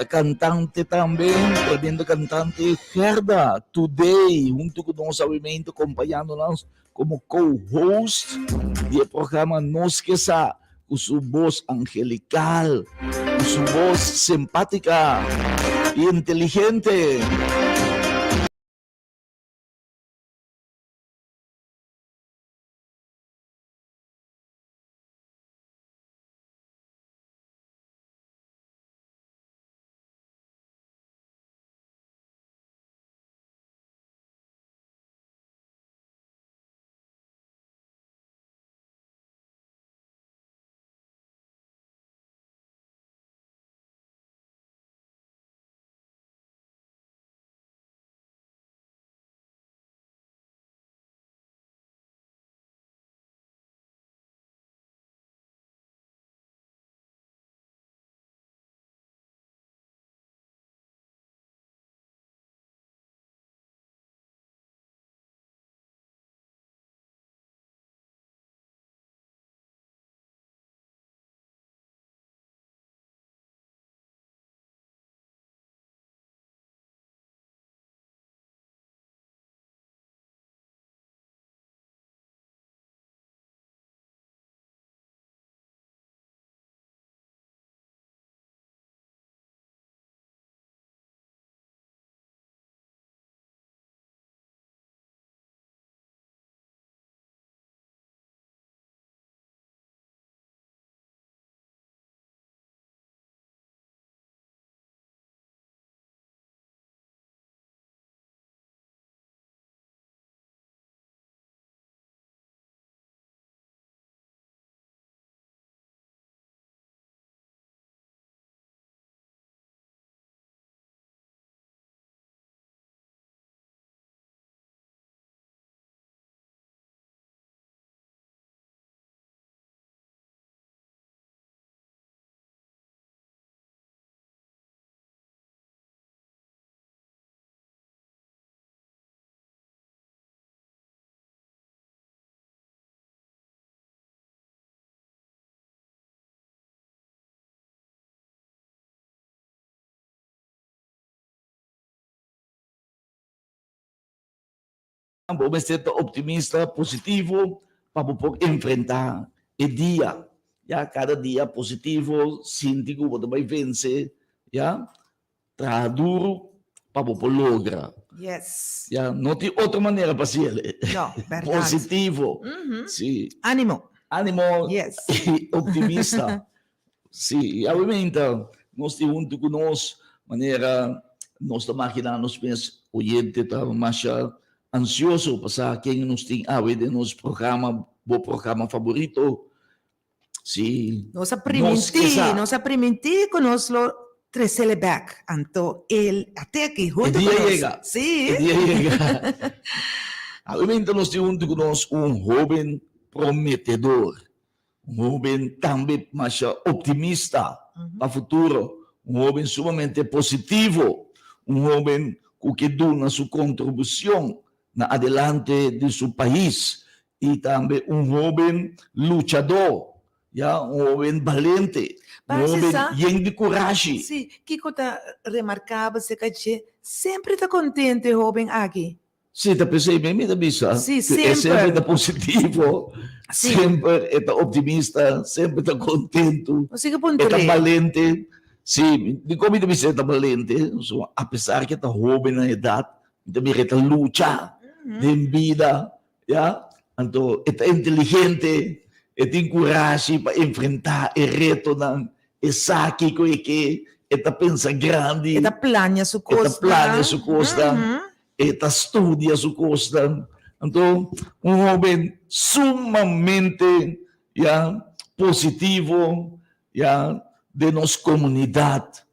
cantante también, tremendo cantante, Gerda, today, junto con nosotros, obviamente, acompañándonos como co-host del programa Nos Que Sa, con su voz angelical, con su voz simpática y inteligente. Vamos ser optimista, positivo, para poder enfrentar o dia. Já? Cada dia positivo, sinto que você vai vencer. Já? Trabalhar duro para poder lograr. Yes. Já? Não tem outra maneira para ser. No, verdade. Positivo. Sim. Ânimo. Ânimo Yes. e optimista. Sim, obviamente, nós temos junto conosco, maneira, nós estamos imaginando, nós pensamos, oyente, estamos mais ansioso para quem nos tem a ver de nosso programa, o programa favorito. Sim. Nós aprendemos conosco trecele back, então ele até aqui junto conosco. Sim. O dia chega. Obviamente, nós temos junto conosco jovem prometedor. Jovem também mais optimista para o futuro, jovem sumamente positivo, jovem que dá sua contribuição na adelante de seu país e também jovem lutador, jovem valente, jovem cheio de coragem. Sim, que coisa remarcável, sempre está contente, jovem aqui. Sim, está pensando bem, me bisa. Sim, sempre. Sempre está positivo, sempre está optimista, sempre está contente, está valente. Sim, de como ele está valente, apesar que está jovem na idade, também está luta de vida, então está inteligente, tem coragem para enfrentar o reto, saque que está pensando grande, está planeando sua costa. Está estudia sua costa. Então, jovem sumamente positivo de nossa comunidade.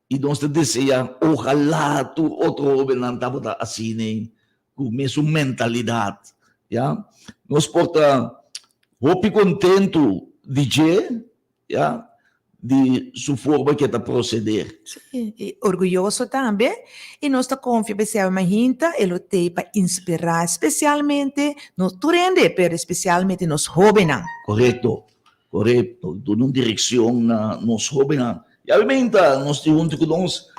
E nós desejamos, ojalá tu outro jovem não estava assim, com a mesma mentalidade. Nós porta roupa contento de de sua forma que está proceder. Sim, e orgulhoso também, e nós confiamos que a gente ele tem para inspirar, especialmente nos durante, mas especialmente nos jovens. Correto, correto. Dando direção nos jovens E obviamente nós temos junto conosco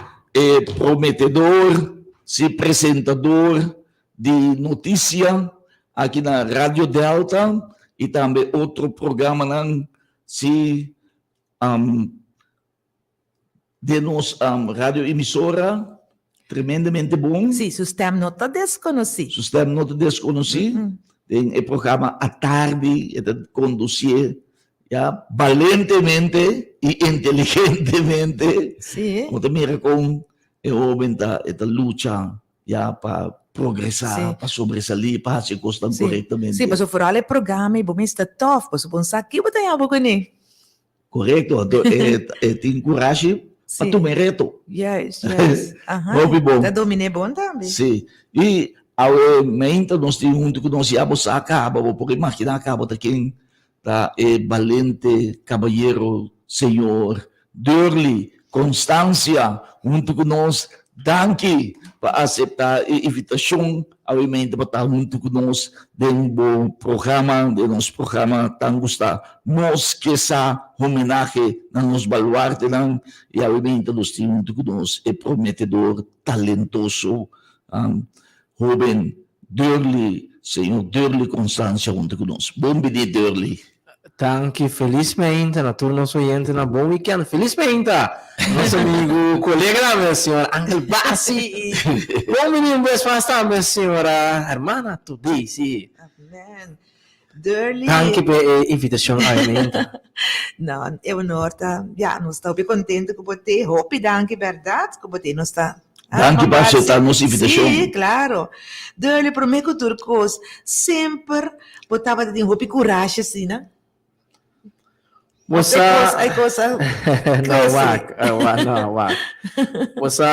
prometedor, se apresentador de notícia aqui na Rádio Delta e também outro programa se de nossa rádio emissora tremendamente bom. Sim, seu stem não está desconhecido. Sistema não desconhecido. Tem o programa à tarde, conduzir valentemente e inteligentemente. Sim. Como mira com esta luta para progressar, para sobressair, para se costar corretamente. Sim, mas o foral é programa e bom está tough, mas o bom sabe que botar algo com ele. Correto, tem coragem para tomar reto. Yes. Bom. Tá dominé bom também. Sim. E aumenta nós temos junto com nós já você acaba, porque imagina acaba tá quem tá valente cavalheiro senhor Durley Constância junto com nós danke para aceitar a invitação obviamente para estar junto com nós de bom programa de nosso programa tão gostado nós que essa homenagem na nos baluarte e obviamente nós temos junto com nós é prometedor talentoso jovem Durley, senhor Durley Constância junto conosco. Bom dia, Durley. Tanque, felizmente, na turma nosso oyente na bom weekend. Felizmente, nosso amigo, colega da minha senhora, Angel Bassi. Bom menino, bem também, senhora, hermana, tudo sim. Amen. Durley. Tanque pela invitação, obviamente. Não, eu não está, não estou bem contente com você. Hope, danke, verdade, com você não está. Danke para aceitar nossa invitação. Sim, claro. Durley, prometo que turcos sempre botava de hope coragem, assim, né? Você... Ai, coisa... Não, wak. Você...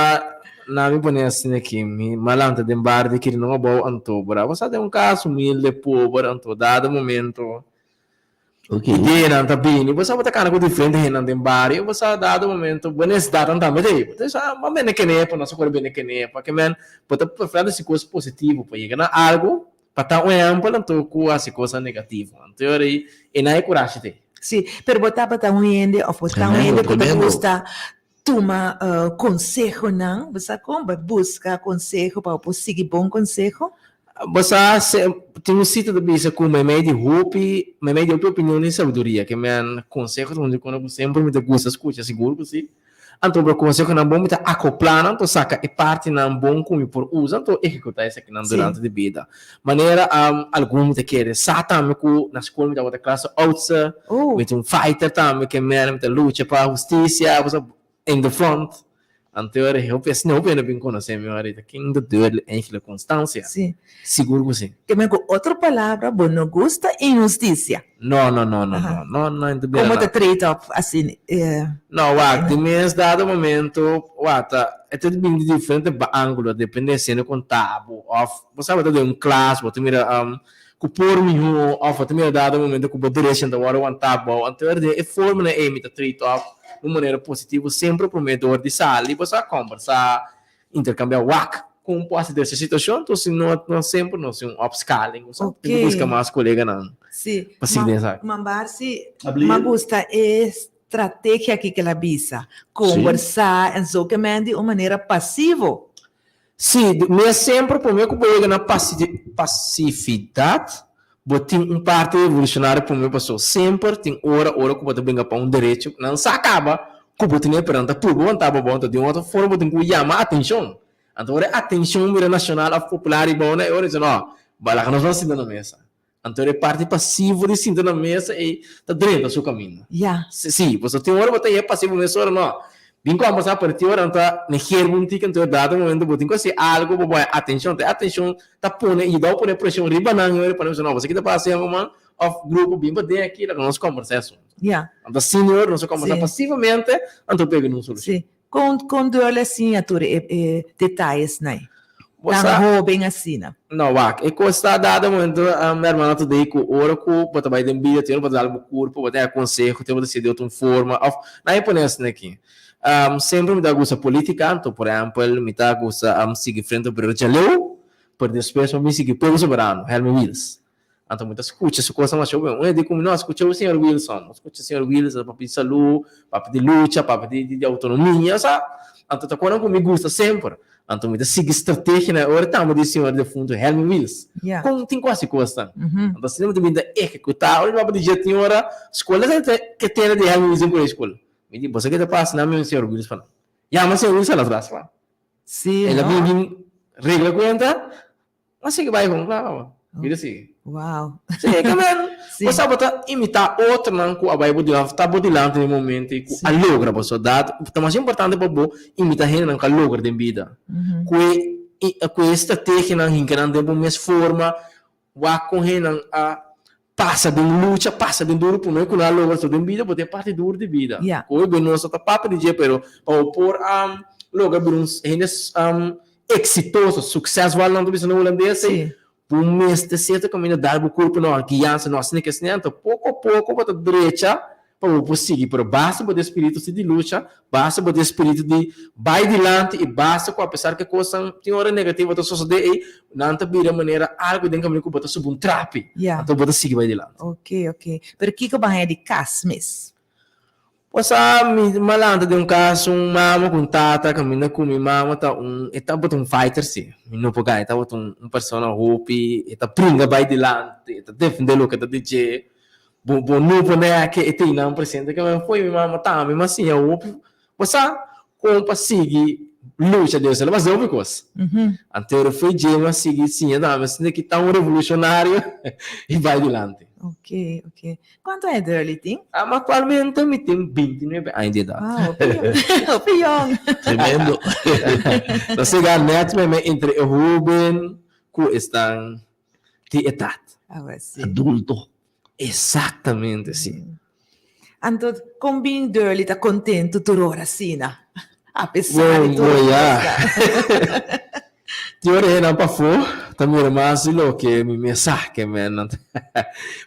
Na minha opinião, assim, aqui, malanta de bar que não é bom antobra. Você tem caso humilde, pobre, dado momento. Ok. E não tá bem. Você vai estar com diferente não tem bar. E você dado momento, bonus dado também daí. Você mas bem que nem para nossa cor bem que nem para que men, pode fazer esse coisa positivo para chegar a algo para estar um para não com essa coisa negativa. Então aí não é coragem de. Sim, pero botar para um ende ou botar um ende porque gosta toma conselho não, você como busca conselho para conseguir bom conselho. Você tem um sítio de bisa com meio de opinião e sabedoria que me conselho onde quando sempre me gusta escutar seguro que sim. Então o conselho não bom me acoplar então saca e parte não bom como por usa então executar isso aqui não durante a vida. Maneira algum te quer sata me com na escola me da outra classe ouça with um fighter também que me luta para justiça você in the front. Anterior, eu penso, não pena bem conhecer meu marido, quem do dor é constância. Sim. Seguro que sim. Que me outra palavra, bom, não gosta injustiça. Não, como te trata up, assim? Não, de mês dado momento, é tudo bem diferente ângulo, depende se é contábil, você vai ter classe, você mira, por mim, você mira dado momento, que você direção da hora, tábua, anterior, é forma na emita trade up, de maneira positiva, sempre prometedor de sala, e você conversar, intercambiar como pode ser essa situação, então se não sempre não se upscaling, você tem que buscar mais colega não. Sim. Mas gosta estratégia aqui que ela visa, conversar, e so que de uma maneira passiva. Sim, mas sempre para mim que colega na passividade, tem parte evolucionária para mim pessoa sempre tem hora que você venga para direito, não se acaba, que você tem pergunta, por bom tá bom, de outra forma você tem que chamar atenção. Então, a atenção nacional, a popular e bom, né? Eu disse, não, vai lá que nós vamos sentar na mesa. Então, é parte passiva de sentar na mesa e está dentro do seu caminho. Sim, você tem hora, você é passivo nessa hora, não. Vim conversar a partir de hora, então, negar um tique, então, dado momento, você tem que fazer algo, atenção, tá pondo, e dá para pressão, riba não, eu para não, você que está passando, mano, of grupo, bem, para aqui, nós conversamos. Então, senhor, nós conversamos passivamente, então, pega num solução. Sim. Com dor assim, detalhes, né? Tá bem assim, né? Não, e custa dado momento, minha irmã tu dei com hora com para trabalhar em vida, tem para dar algo corpo, para dar conselho, tem para decidir outra forma, na japonesa aqui. Sempre me dá gosto política, então, por exemplo, me dá gosto seguir frente para o Jaleu, por depois me seguir pelo soberano, Helme Wills. Então, muita escuta, essa coisa, mas eu digo, como nós escuta o senhor Wilson, escuta o senhor Wilson, papo de saúde, papo de luta, papo de autonomia, sabe? Então, tá quando me gusta sempre. Então, muita siga estratégia, né? Agora, estamos de senhor de fundo, Helmut Wills. Yeah. Como tem quase coisa. Então, se não me dá executar, olha, papo de dia, tem hora, escola, que tem de Helmut Wills em escola. Me diz, você que te passa, não, meu senhor Wills, para não. Já, mas senhor Wills, ela atrás, claro. Sim, Ela no? vem regra conta, mas sei que vai com claro. Vira assim. Wow. Sim, que mesmo. Sim. Você pode imitar outro não que a vai bodilante no momento e a logra para soldado. O mais importante para você imitar ele não que a logra de vida. Com estratégia não que não tem mais forma, vai com ele não a passa de luta, passa de duro por meio que não logra toda vida, pode ter parte dura de vida. Com bem nosso papo de dia, pero para por logra por uns exitoso, sucesso vai não do holandês. Por mês de certa comunidade do corpo não guiança nós nem que assim então pouco a pouco para a direita para o seguir para basta para o espírito de luta basta para o espírito de vai adiante e basta com apesar que coisa tem hora negativa da sociedade e não tá vira maneira algo dentro caminho que bota sub um trape então para seguir vai adiante. Ok. Pero que vai de casmes? Posa mi malanta de caso mama com tata caminha com minha mama tá etapa de fighter sim não pode etapa de persona hope eta pringa vai de lá eta defender o que tá dizer bom não pode que eta não presente que foi minha mama tá mas sim eu hope posa com para seguir luta Deus ela mas ouve coisa anterior foi gema seguir sim tá mas que tá revolucionário e vai adiante. Ok. Quanto é Dirly tem? Atualmente me tem 29 anos de idade. O pior. Tremendo. Então, chegar neto entre o Ruben com estão de idade. Adulto. Exatamente, sim. Então, como bem Dirly está contente por hora, sim, apesar de tudo. Teoria não para fora, também mais lo que me mensagem, man.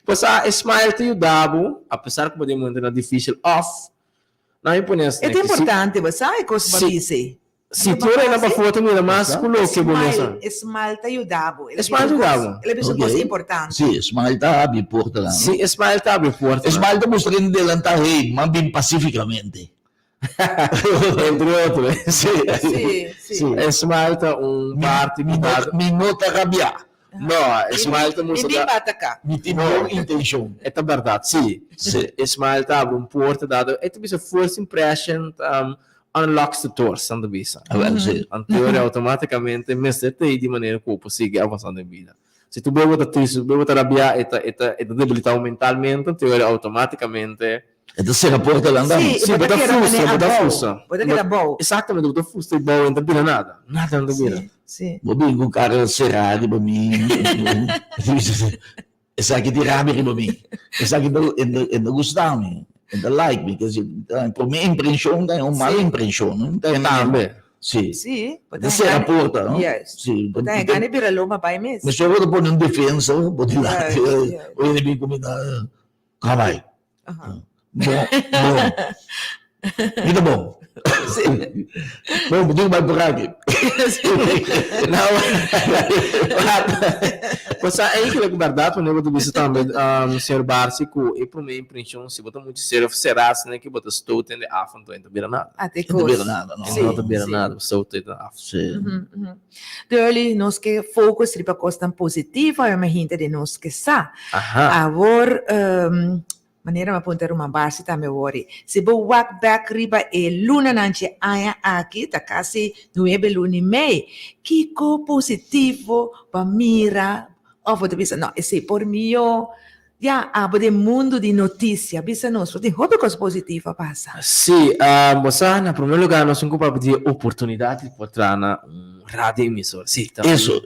Pois smile te ajudava, apesar que podemos entrar difícil off. Não é importante. É importante, você sabe coisa para dizer. Se teoria não para fora, também mais que lo que podemos. Smile te ajudava. Smile ajudava. Ele é uma coisa importante. Sim, smile está bem importante. Sim, smile está bem importante. Smile está mostrando delante rei, mas bem pacificamente. Entre outros, sim. Esmalta parte me nota rabiar. Não, esmalta Ninguém vai atacar. Me tem boa intenção. É a verdade, sim. Esmalta abre porta dado. É tipo a first impression unlocks the doors, sendo bisa. Anterior automaticamente me sete de maneira que eu consigo avançar na vida. Se tu bebo triste, bebo rabiar, é debilitado mentalmente, anterior automaticamente. Então, se a porta lá andando. Sim, bota fuça. Bota que era bom. Exatamente, bota fuça e bom, não vira nada. Nada não vira. Sim. Vou bem com o cara cerrado para mim. Essa aqui de rabi para mim. Essa aqui não gostar me. Não like me. Para mim, impressão é uma mala impressão. Não tem nada. Sim. Sim. Se a porta, não? Yes. Sim. Tem gane vira loma vai mesmo. Mas só vou pôr em defesa, vou de lá. Ou ele vem comigo. Calma. Bom. Muito bom. Bom, digo mais por aqui. Não. Pois aí que é verdade, quando eu disse também, senhor Bárcico, e para mim, impressão, se botar muito sério, será né que botar estou tendo afan, não vira nada. Até Não vira nada, não. Não vira nada, estou tendo afan. Sim. Dirly, nós que focus riba costa positiva, é uma gente de nós que sa. Agora, maneira ma apontar uma base tá meu worry. Se bo walk back riba e luna nanche aya aqui tá quase 9 luna e meio. Que positivo para mira. Ovo de bisa não, esse por mim já abo de mundo de notícia, bisa nós, tem roupa coisa positiva passa. Sim, você na primeiro lugar nós temos para pedir oportunidade para entrar na rádio emissora. Sim, tá. Isso.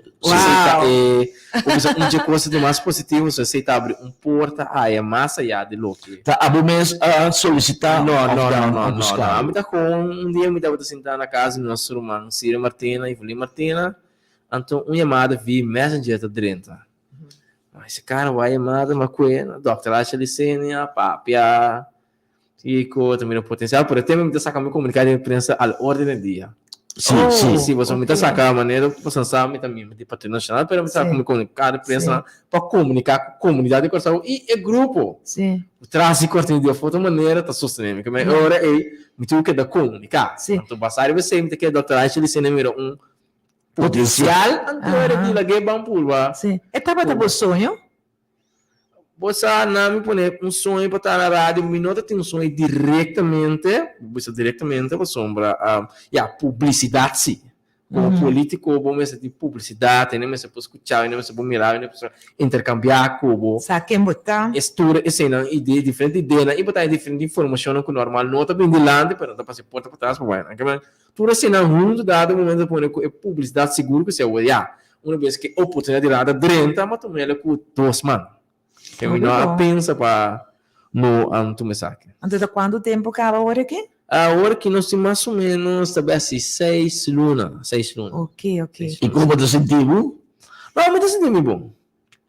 Um de coisa de mais positivo, você tá abrir porta, é mais allá de lo que. Tá, abo mês a solicitar. Não. A mim tá com dia me dava sentar na casa do nosso irmão Cira Martina e Felipe Martina, então uma chamada via Messenger da dentro. Esse cara vai chamada uma coisa, doutor acha licência, papia, e também o potencial, por até me sacar me comunicar de imprensa à ordem do dia. Sì, Oh. sì. Sì, você me Ok. saca a maneira você sabe também de patrimônio nacional, pero me sabe Sim. como comunicar imprensa Sim. para comunicar com a comunidade com e grupo. Sim. Traz cortinho de foto maneira tá sustentando, que mas Yeah. ora é muito que da comunicar. Sim. Então passar você me que doutorado ele se número potencial anterior Aham. de la guerra pulva. Sim. Etapa tá Pô. bom sonho? Você não me põe um sonho para estar na rádio, me nota tem um sonho diretamente, você diretamente para sombra a publicidade sim. Como político, vamos ver de publicidade, nem se pode escutar, nem se pode mirar, nem se intercambiar como Saquem botar. estuda essa ideia diferente ideia e botar diferente informação que normal não está bem de lado, para não passar porta para trás para vai. Então, tudo assim não junto dado momento põe publicidade seguro que se olhar. Uma vez que oportunidade de nada drenta, mas também ela com dois man. Que me não pensa para no tu me saque. Então, de quanto tempo acaba agora aqui? Agora que nós temos mais ou menos, talvez 6 lunas. Ok, ok. E como você sentiu? Não, mas assim é bom.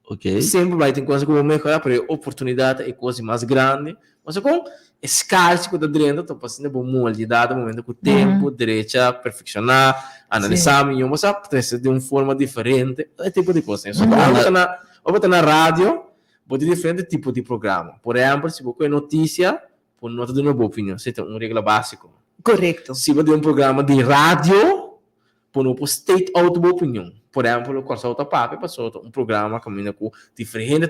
Ok. Sempre vai ter coisa que vão melhorar, para oportunidade é coisa mais grande. Mas com escala que está dentro, estou passando por molde, dado momento com o tempo, direita, perfeccionar, analisar melhor, mas precisa de uma forma diferente, é tipo de coisa. Só que eu vou na rádio, vou ter diferente tipo de programa. Por exemplo, se você notícia, por nota de uma boa opinião, você tem uma regra básica. Correto. Se você tem um programa de rádio, por não state out boa opinião. Por exemplo, quando você está papo, passou um programa caminha com diferente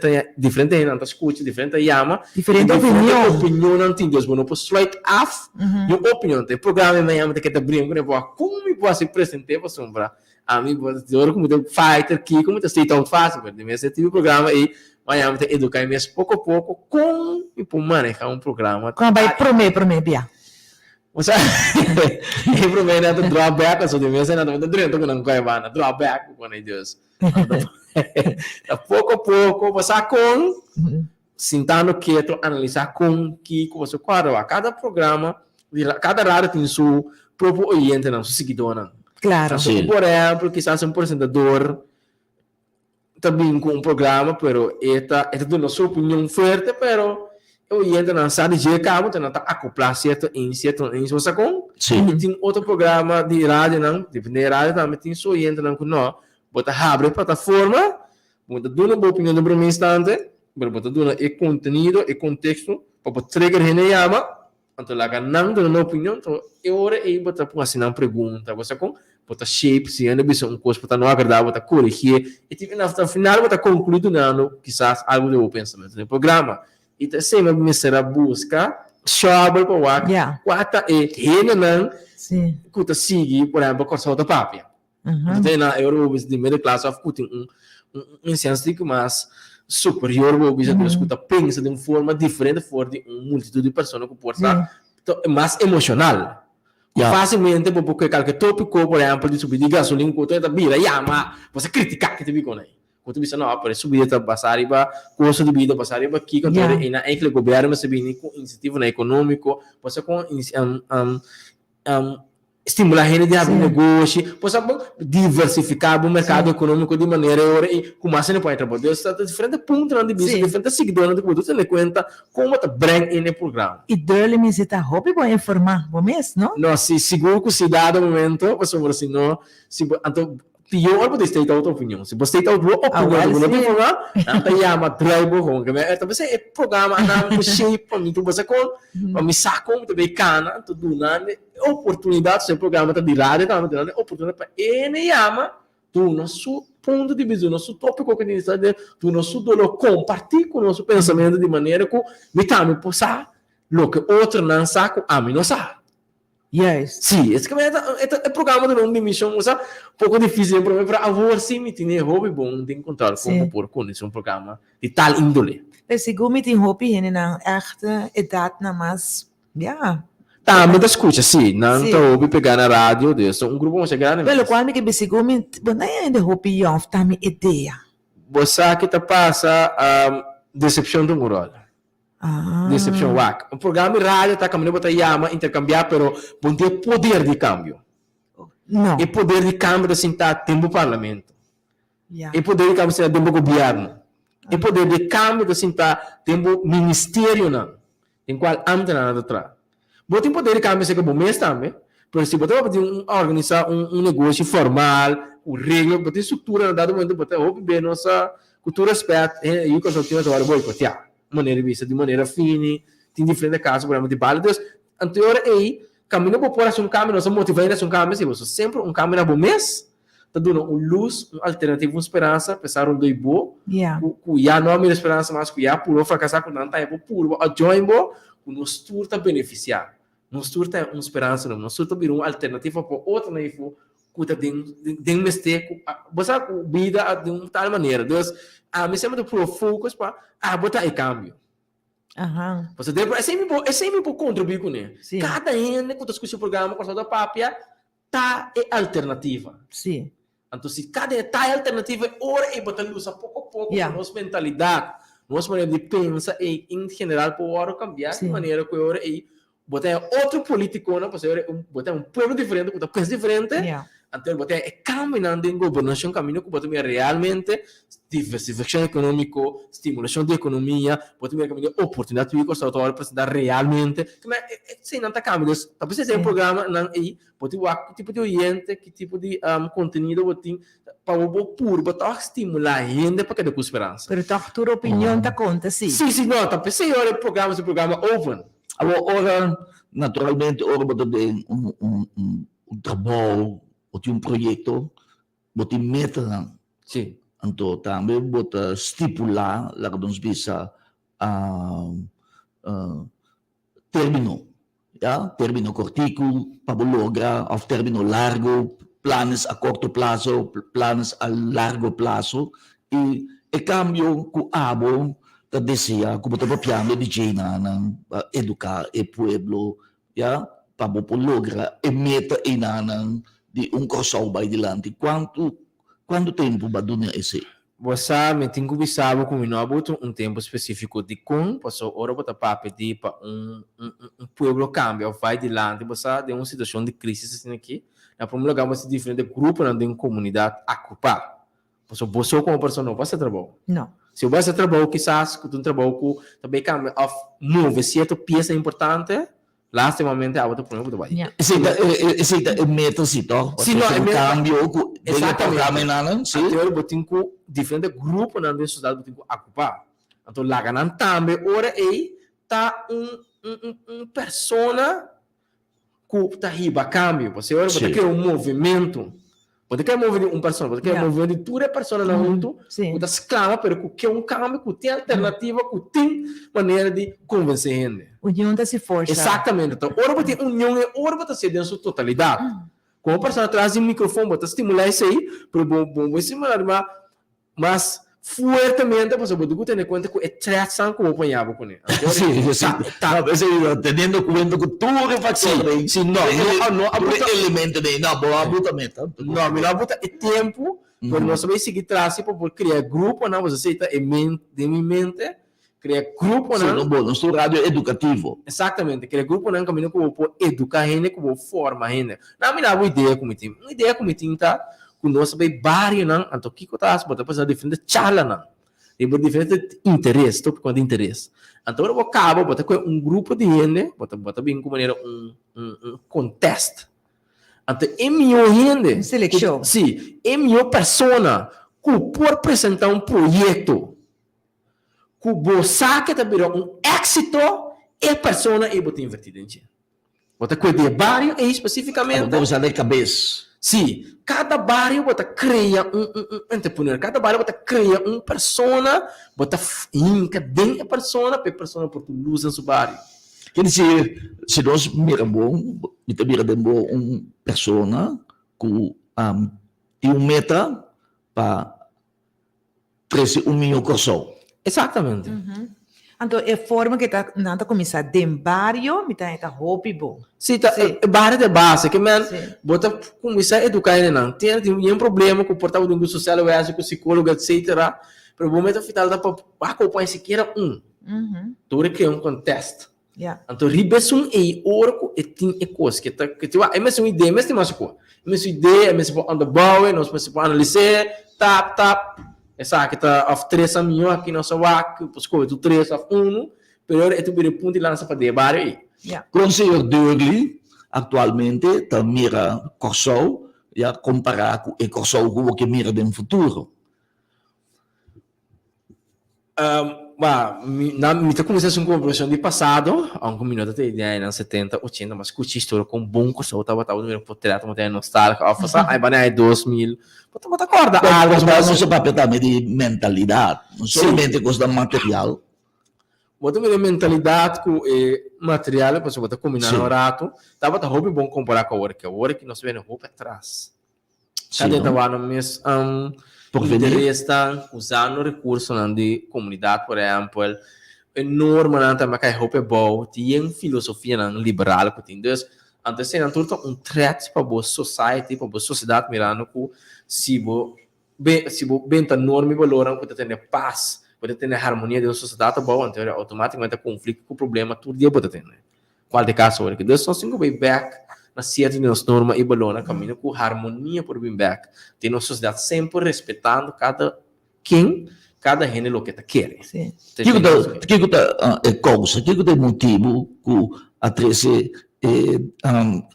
não escuta, diferente chama, Diferente opinião. não tem Deus, não straight off, e uma opinião tem programa amanhã que tá brincando, né, como me posso apresentar para sombra, a mim pode como tem fighter aqui, como tá state out fácil, mas esse tipo de programa aí, amanhã tem educar mesmo pouco a pouco com e por manejar um programa. Como vai prometer, Bia? Você é primeiro do drawback, só de vez em quando dentro que não vai na drawback quando é Deus. Pouco a pouco você com sentando quieto analisar com que você quadra cada programa, cada rádio tem seu próprio oriente, não, seu seguidor, não. Claro. Então, por exemplo, quizás um apresentador também com um programa, pero esta dando sua opinião forte, pero eu entro na sala de cabo, então está acoplar certo em você com. Sim. E tem outro programa de rádio, não, de rádio também tem só entra não com nós, bota abre plataforma, bota dando uma opinião no primeiro instante, bota dando e conteúdo e contexto, para trigger rene chama, então lá não dando uma opinião, então eu hora aí bota para assinar uma pergunta, você com bota shape, se ainda bisa um coisa para não agradar, bota corrigir, e tipo no final bota concluído não, quizás algo do pensamento do programa. E sempre me será busca chove para o ar, quatro e rena não, que sigue por exemplo com solta papia. Então na Europa de middle class of cutting um senso mais superior, o bisa que escuta pensa de uma forma diferente fora de uma multitude de pessoas que pode estar mais emocional. Facilmente porque qualquer tópico, por exemplo, de subir de gasolina, quando está vira, mas você criticar que te vi com aí. Quando bisa não para subir a passar riba custo de vida passar riba aqui quando é na que o governo se vem com incentivo na econômico você com estimular a gente de abrir negócio você diversificar o mercado econômico de maneira e como assim pode trabalhar está diferente ponto de business diferente seguidores de produto você conta como tá brand in o programa e dele me está hobby para informar o mês não não se seguro que se dá no momento você vai assim não se então pior pode state out opinião. Se você state out opinião, não tem problema. Não chama drive com que talvez é programa na shape para mim tu você com para me saco também cana tudo nada oportunidade se programa tá de rádio tá dando oportunidade para ele chama tu nosso ponto de visão nosso tópico que está tu nosso dolor compartilhar com nosso pensamento de maneira que me tá me passar lo que outro não saco a mim não sabe. Yes. Sì, è programma di non dimissão, sa, poco difficile per me, però a volte mi tiene hobby bom de encontrar como por com esse programa de tal índole. Sigur met die hobby en een echte edad na mas, ja. Tá, me escuta, sì, non tô hobby pegar na rádio, adesso un gruppo molto grande. Pelo qual me que sigur met, bom, não é ainda hobby já, tá me ideia. Você que tá passa decepção do mural. Decepção WAC. O programa de rádio está caminhando para chama intercambiar, pero bom ter poder de câmbio. Não. E poder de câmbio de sentar tempo parlamento. E poder de câmbio de sentar tempo governo. E poder de câmbio de sentar tempo ministério não. Em qual âmbito nada atrás. Bom tem poder de câmbio de ser bom mês também, Por exemplo, você pode organizar negócio formal, o regra, pode ter estrutura, no dado momento, pode ter nossa cultura aspecto, e o que eu tenho agora, vou copiar, maneira vista, de maneira fine, tem diferentes casos, por exemplo, de baldas, anterior aí, caminho para pôr um caminho, nós motivamos um caminho, se você sempre um caminho bom mês, tá dando luz, alternativa, uma esperança, pensar um dois bom, já não há mais esperança, mas já puro fracassar com tanta época, puro, a join bom, o nosso tour tá beneficiar. Nós tem uma esperança, nós tem uma alternativa para outra nível, que tem um mistake, você vida de uma tal maneira. Então, me sempre pro focus para botar em cambio. Você deve sempre por contribuir com ele. Cada ano que discute o programa com a papia tá é alternativa. Sim. Então, se cada tá é alternativa, ora e botar luz a pouco nossa mentalidade, nossa maneira de pensar e em geral para cambiar de maneira que ora e botar outro político, não, botar povo diferente, botar pensa diferente, então botar caminhando em governação, caminho que botar realmente diversificação econômica, estimulação da economia, botar caminho oportunidade que o Estado apresentar realmente, sem nada caminho, talvez seja um programa aí, botar que tipo de oriente, que tipo de conteúdo botar para o puro, botar estimular a gente para que dê esperança. Pero a tua opinião tá conta, sim. Sim, não, talvez seja o programa open. Ora, naturalmente, ora você tem trabalho, ou tem projeto, você tem meta. Sim. Então, também você estipular, lá que nós bisa, término, término curtico, para lograr, ou término largo, planos a curto prazo, planos a largo prazo, e cambio com abo, que deseja, como estava piano de China, educar o pueblo, para lograr a meta de crossover by dilante. Quanto tempo vai durar esse? Você me tem que avisar com um tempo específico de como, passou hora para pedir para pueblo cambia, vai dilante, você tem uma situação de crise assim aqui, na primeira lugar você diferente grupo de uma comunidade a ocupar. Você como pessoa não vai ser trabalho. Não. Se você vai trabalhar, quizás, que trabalho com também cambia, move certa peça importante, lastimamente a outra problema vai. Esse é meta se to. Sim, não, é cambio, exatamente. Sim. Então, eu tenho que diferentes grupos na sociedade eu tenho que ocupar. Então, lá ganan também, ora aí tá persona que tá riba cambio. Você ora você quer movimento. Você quer mover persona, você quer mover de toda persona na junto, que tá esclava, pero que é cambio, que tem alternativa, que tem maneira de convencer gente. União da se força. Exatamente. Então, ora você tem união e ora você ser dentro da sua totalidade. Como a pessoa traz um microfone, você estimular isso aí, pero bom estimular, mas fuertemente, você pode ter em conta que é tração como apanhava com ele. Tendo em conta que tudo é facilmente. Sim, não, elemento de não, melhor botar tempo, para nós saber seguir traço, para criar grupo, não, você aceita de minha mente, criar grupo, não. Sim, nosso rádio é educativo. Exatamente, criar grupo, não, caminho que eu vou educar a gente, que eu vou formar a gente. Não, me dá uma ideia como tem. Uma ideia como tem, tá? Nós sabemos vários, não? Então, o que eu faço? Bota para diferentes charla, não? Tem diferentes interesses, tópico de interesse. Então, eu acabo, bota com grupo de gente, bota bem como maneira contest. Então, é minha gente. Seleção. Sim, é minha persona que pode apresentar projeto que você que está virando êxito, é persona e bota invertida em ti. Bota com de vários especificamente. Vamos usar de cabeça. Sim, cada barrio bota cria entrepreneur, cada barrio bota cria persona, bota inca dentro da persona, para a persona por luz em seu barrio. Quer dizer, se nós miramos, persona que tem meta para crescer milhão de pessoas. Exatamente. Então, é forma que está começar de barrio, me tá hobby bom. Sim, é barrio de base, que man, bota começar a educar ele não. Tem um problema com o portal do social, o com o psicólogo, etc. Para o momento final dá para acompanhar sequer Todo que é contexto. Então, ribesum e orco e tem coisa que tá que é mesmo ideia, mesmo mais coisa. Mesmo ideia, mesmo on the bow, nós mesmo analisar, tap. Essa que está of 3 milhões aqui na sua pues coisa do 3 of 1, pero é tu ponto de lança para debater aí. Conselho Durley, atualmente tá mira Corsou, já comparar com o Corsou com o que mira no futuro. Mi ta começasse uma conversação de passado, há um minuto de ideia nos 70, 80, mas curti história com bom curso, estava no portreto, mas é nostálgico, a fazer aí banai 2000, mas acorda algo, Mas não se papel também de mentalidade, não somente coisa material. Bota minha mentalidade com material, para você combinar no rato, estava tá hobby bom comparar com a hora que nós vemos roupa atrás. Cada estava no mês estão usando recursos de comunidade, por exemplo, enormemente mas que roupa boa, tem filosofia liberal que tem. Então, antes de tudo um threat para a society, para a sociedade mirando que se você bem enorme valor, que tem paz, pode ter harmonia de uma sociedade boa, então automaticamente conflito com o problema todo dia pode ter. Qual de caso é que Deus só cinco way back na certa norma e valor na caminho com harmonia por bem back. Tem uma sociedade sempre respeitando cada gênero que está querendo. Que é causa, que é motivo que a trece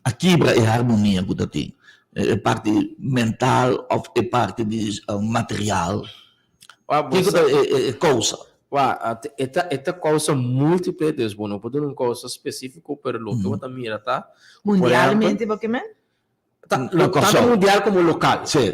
a quebra e a harmonia que tem. É parte mental ou é parte de material. Que é causa. Esta causa múltiple de bom, não pode uma causa específica para o que você mira, tá? Mundialmente, porque tanto mundial como local. Sim.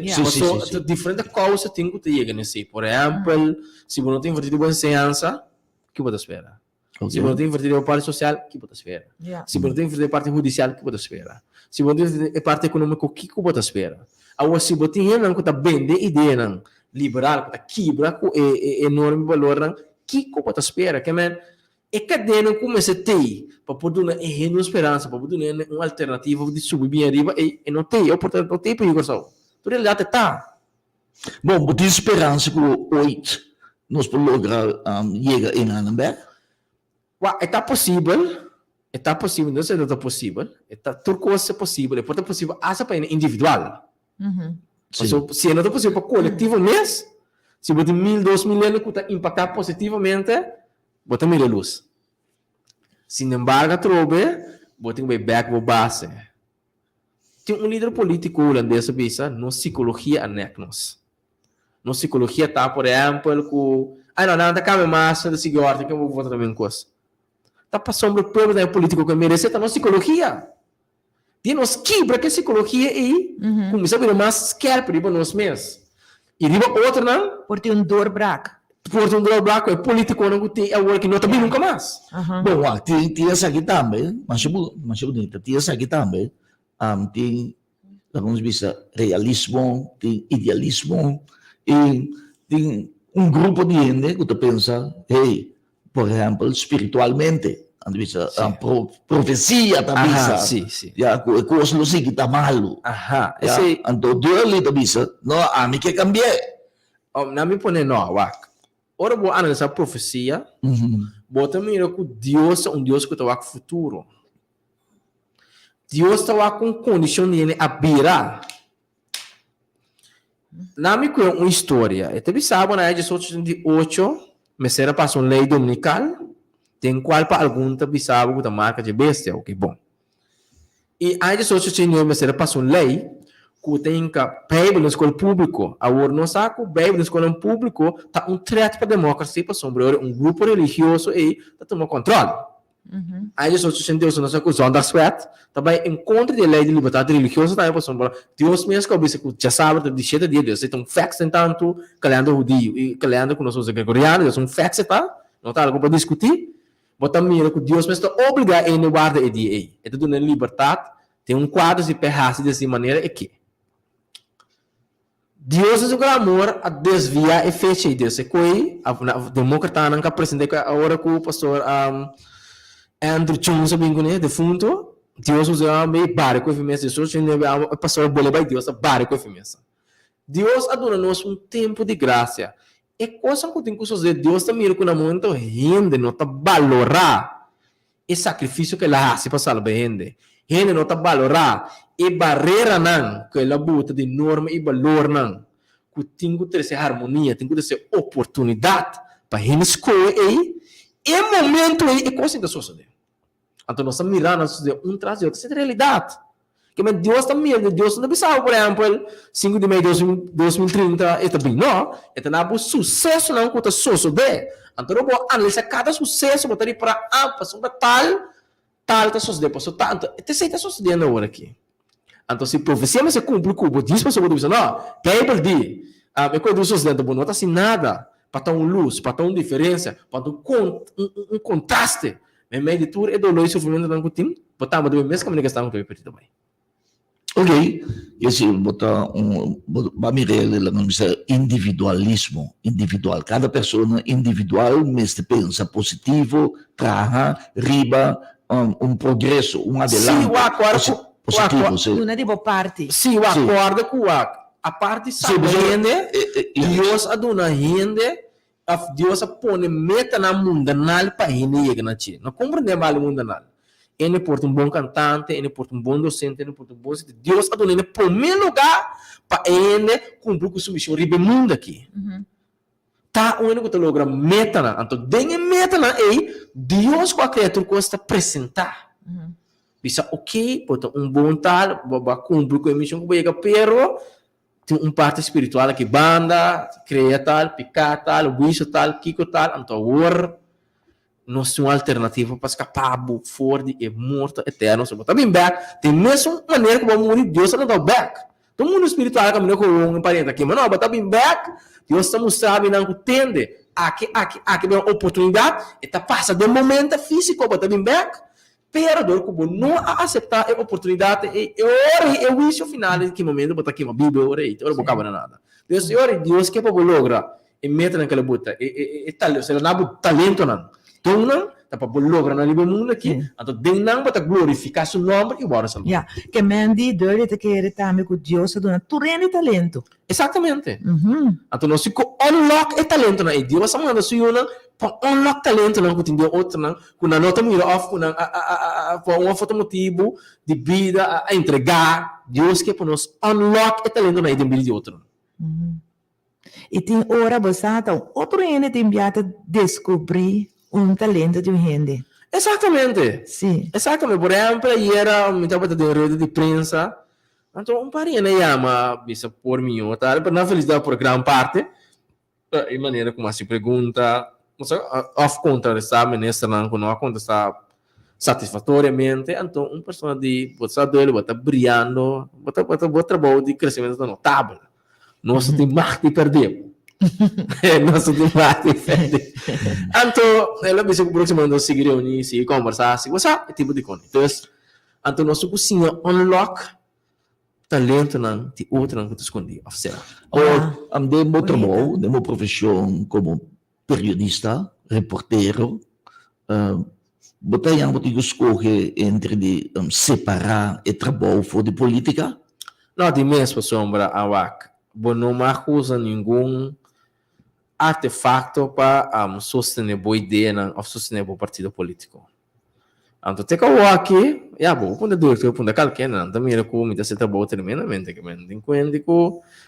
Diferentes causas tem que chegar nesse. Por exemplo, se você não tem invertido boa ensinança, o que você espera? Se você não tem invertido a parte social, o que você espera? Se você não tem invertido a parte judicial, o que você espera? Se você não tem a parte econômica, o que você espera? Agora, se você tem uma que bem de ideia, liberal, que quebra com enorme valor, o que você espera? Que é cadena como esse tem para poder uma esperança, para poder uma alternativa de subir bem arriba e não tem, eu portanto não tem para ir só. Tu realidade está. Bom, tem esperança que hoje nós podemos lograr chegar em Annenberg? Está possível, não sei se está possível, tudo coisa é possível, é possível essa para individual. Se não é possível para coletivo mesmo, se você tem 1.000, 2.000 anos que está impactar positivamente, bota mira luz. Sin embargo, trobe, bota um back para base. Tem um líder político holandês bisa, no psicologia anecnos. No psicologia tá, por exemplo, com não cabe mais de seguir ordem que eu vou votar também coisa. Tá passando o problema político que merece tá na psicologia. Tem nos quebra que psicologia e começa a vir mais scalp para nós mesmos. E riba outra não? Porque um doorbraak. Porto do Branco é político não tem a work não também nunca mais. Bom, tem essa aqui também, mas bonita. Tem essa aqui também. Tem, vamos dizer, realismo, tem idealismo e tem um grupo de gente que pensa, por exemplo, espiritualmente, profecia também. Sim. Já coisa não sei que está malo. Então, dele também, não, a mim que cambiar. Não me põe não, ora vou analisar a profecia, bota mira que Deus é um Deus que está com o futuro. Deus está com condição de abrir. Não me conhece uma história. Eu também sabe, na época de 8, me será para uma lei dominical, tem qual para algum também sabe que a marca de bestia, ok, bom. E a época de 8, me será para uma lei, que tem que Bíblia na escola pública, agora não sabe que Bíblia na escola pública está um threat para a democracia, para sombrear um grupo religioso e está tomando controle. Aí Jesus sentiu-se na sua Zondagswet, também em contra da lei de liberdade religiosa, também para sombrear. Deus mesmo que disse que já sabe de cheio de Deus, é um facts tanto calendário judío e calendário com nós gregorianos, é um facts não está algo para discutir, mas também que Deus mesmo está obrigado a guardar a ideia. É tudo na liberdade, tem um quadro de perraça dessa maneira aqui. Deus é o amor a desviar e fechar Deus. É que a democrata não apresenta agora com o pastor Andrew Chung sabendo né defunto. Deus usa meio barco e firmeza. Jesus o pastor bole vai Deus a barco e firmeza. Deus adora-nos um tempo de graça. É coisa que tem que fazer. Deus também que no momento rende não está valorar o sacrifício que ela faz para salvar gente. Gente não está valorar e barreira não que ela bota de norma e valor não que tem que ter essa harmonia, tem que ter essa oportunidade para gente escolher e momento aí é coisa da sociedade. Então nós estamos mirando um traz de outro, essa é a realidade. Que Deus está mirando, Deus não pensava, por exemplo, 5 de maio de 2030, e também não, e também sucesso não conta sucesso de. Então eu vou analisar cada sucesso, botar ele para passar para tal está sucedendo, passou tanto, e sei está sucedendo agora aqui. Então se profecia mas se cumpre com o diz pessoa diz não, Bible diz, é coisa do sucedendo, não está assim nada, para ter uma luz, para ter uma diferença, para ter um contraste. Mas meio de tudo é dolor e sofrimento não tem, botamos do mesmo caminho que estamos perdido também. Ok, esse botar Mirelle lang sa individualismo, individual. Cada pessoa individual mas pensa positivo, traha, riba, progresso, adelanto. Sim, positivo, sim. Não é tipo parte. Sim, o acordo com a parte sabe, Deus aduna gente, Deus põe meta na mundanal para ele chegar na China. Não compreende mal o mundanal. Ele porta bom cantante, ele porta bom docente, ele porta bom docente. Deus aduna ele primeiro lugar para ele cumprir com sua missão ribe mundo aqui. Tá o único que logra meta na, então dengue meta na Deus com a criatura que está apresentar. Bisa ok, porta bom tal, vai cumprir com a missão que vai chegar, pero tem parte espiritual que banda, cria tal, picar tal, wiso tal, kiko tal, então agora nós temos uma alternativa para escapar fora e morto eterno. Também back, tem mesmo maneira que vamos morrer, Deus não dá back. Todo mundo espiritual caminhou com um parente aqui, mas não, mas também back, Deus está mostrando não entende, aqui é uma oportunidade, e tá passa de momento físico, mas também back, pero como não aceitar a oportunidade, eu wish o final de que momento, botar aqui uma Bíblia, ora não acaba nada. Deus que é para lograr, e meta naquela bota, e tal, se não há talento não. Então, tá para lograr na livre mundo aqui, então denang para glorificar seu nome e bora salvar. Ja, que Mandy dole te querer também com Deus dona turene talento. Exatamente. Então nós fico unlock e talento na Deus sama da suyuna para unlock talento não que tem outro não, com a nota mira off com uma foto motivo de vida a entregar, Deus que para nós unlock e talento na vida de outro. E tem hora bastante outro ene tem enviado descobrir talento de gente. Exatamente. Sim. Exatamente. Por exemplo, era uma etapa de rede de prensa. Então, parinha ne chama, bisa por mim, tá? Mas na felicidade por grande parte, de maneira como se pergunta, off contra essa ministra não contesta satisfatoriamente, então uma pessoa de você dele bota brilhando, bota trabalho de crescimento notável. Nós temos mais de perder. Nós temos mais de perder. Então, ela bisa próximo seguir reunir, se conversar, se você tipo de coisa. Então, nós cozinha unlock talento não de outro não que tu escondi, oficial. Demo trabalho, demo profissão como periodista, reporteiro, botar botigo escolher entre de separar e trabalho fora de política? Não, de mesmo sombra a WAC. Bom, não usa nenhum artefato para sostener boa ideia ou sostener bom partido político. Então, tem que aqui, bom, quando quando qualquer não, também era como me dá se trabalho tremendamente, que me enquanto que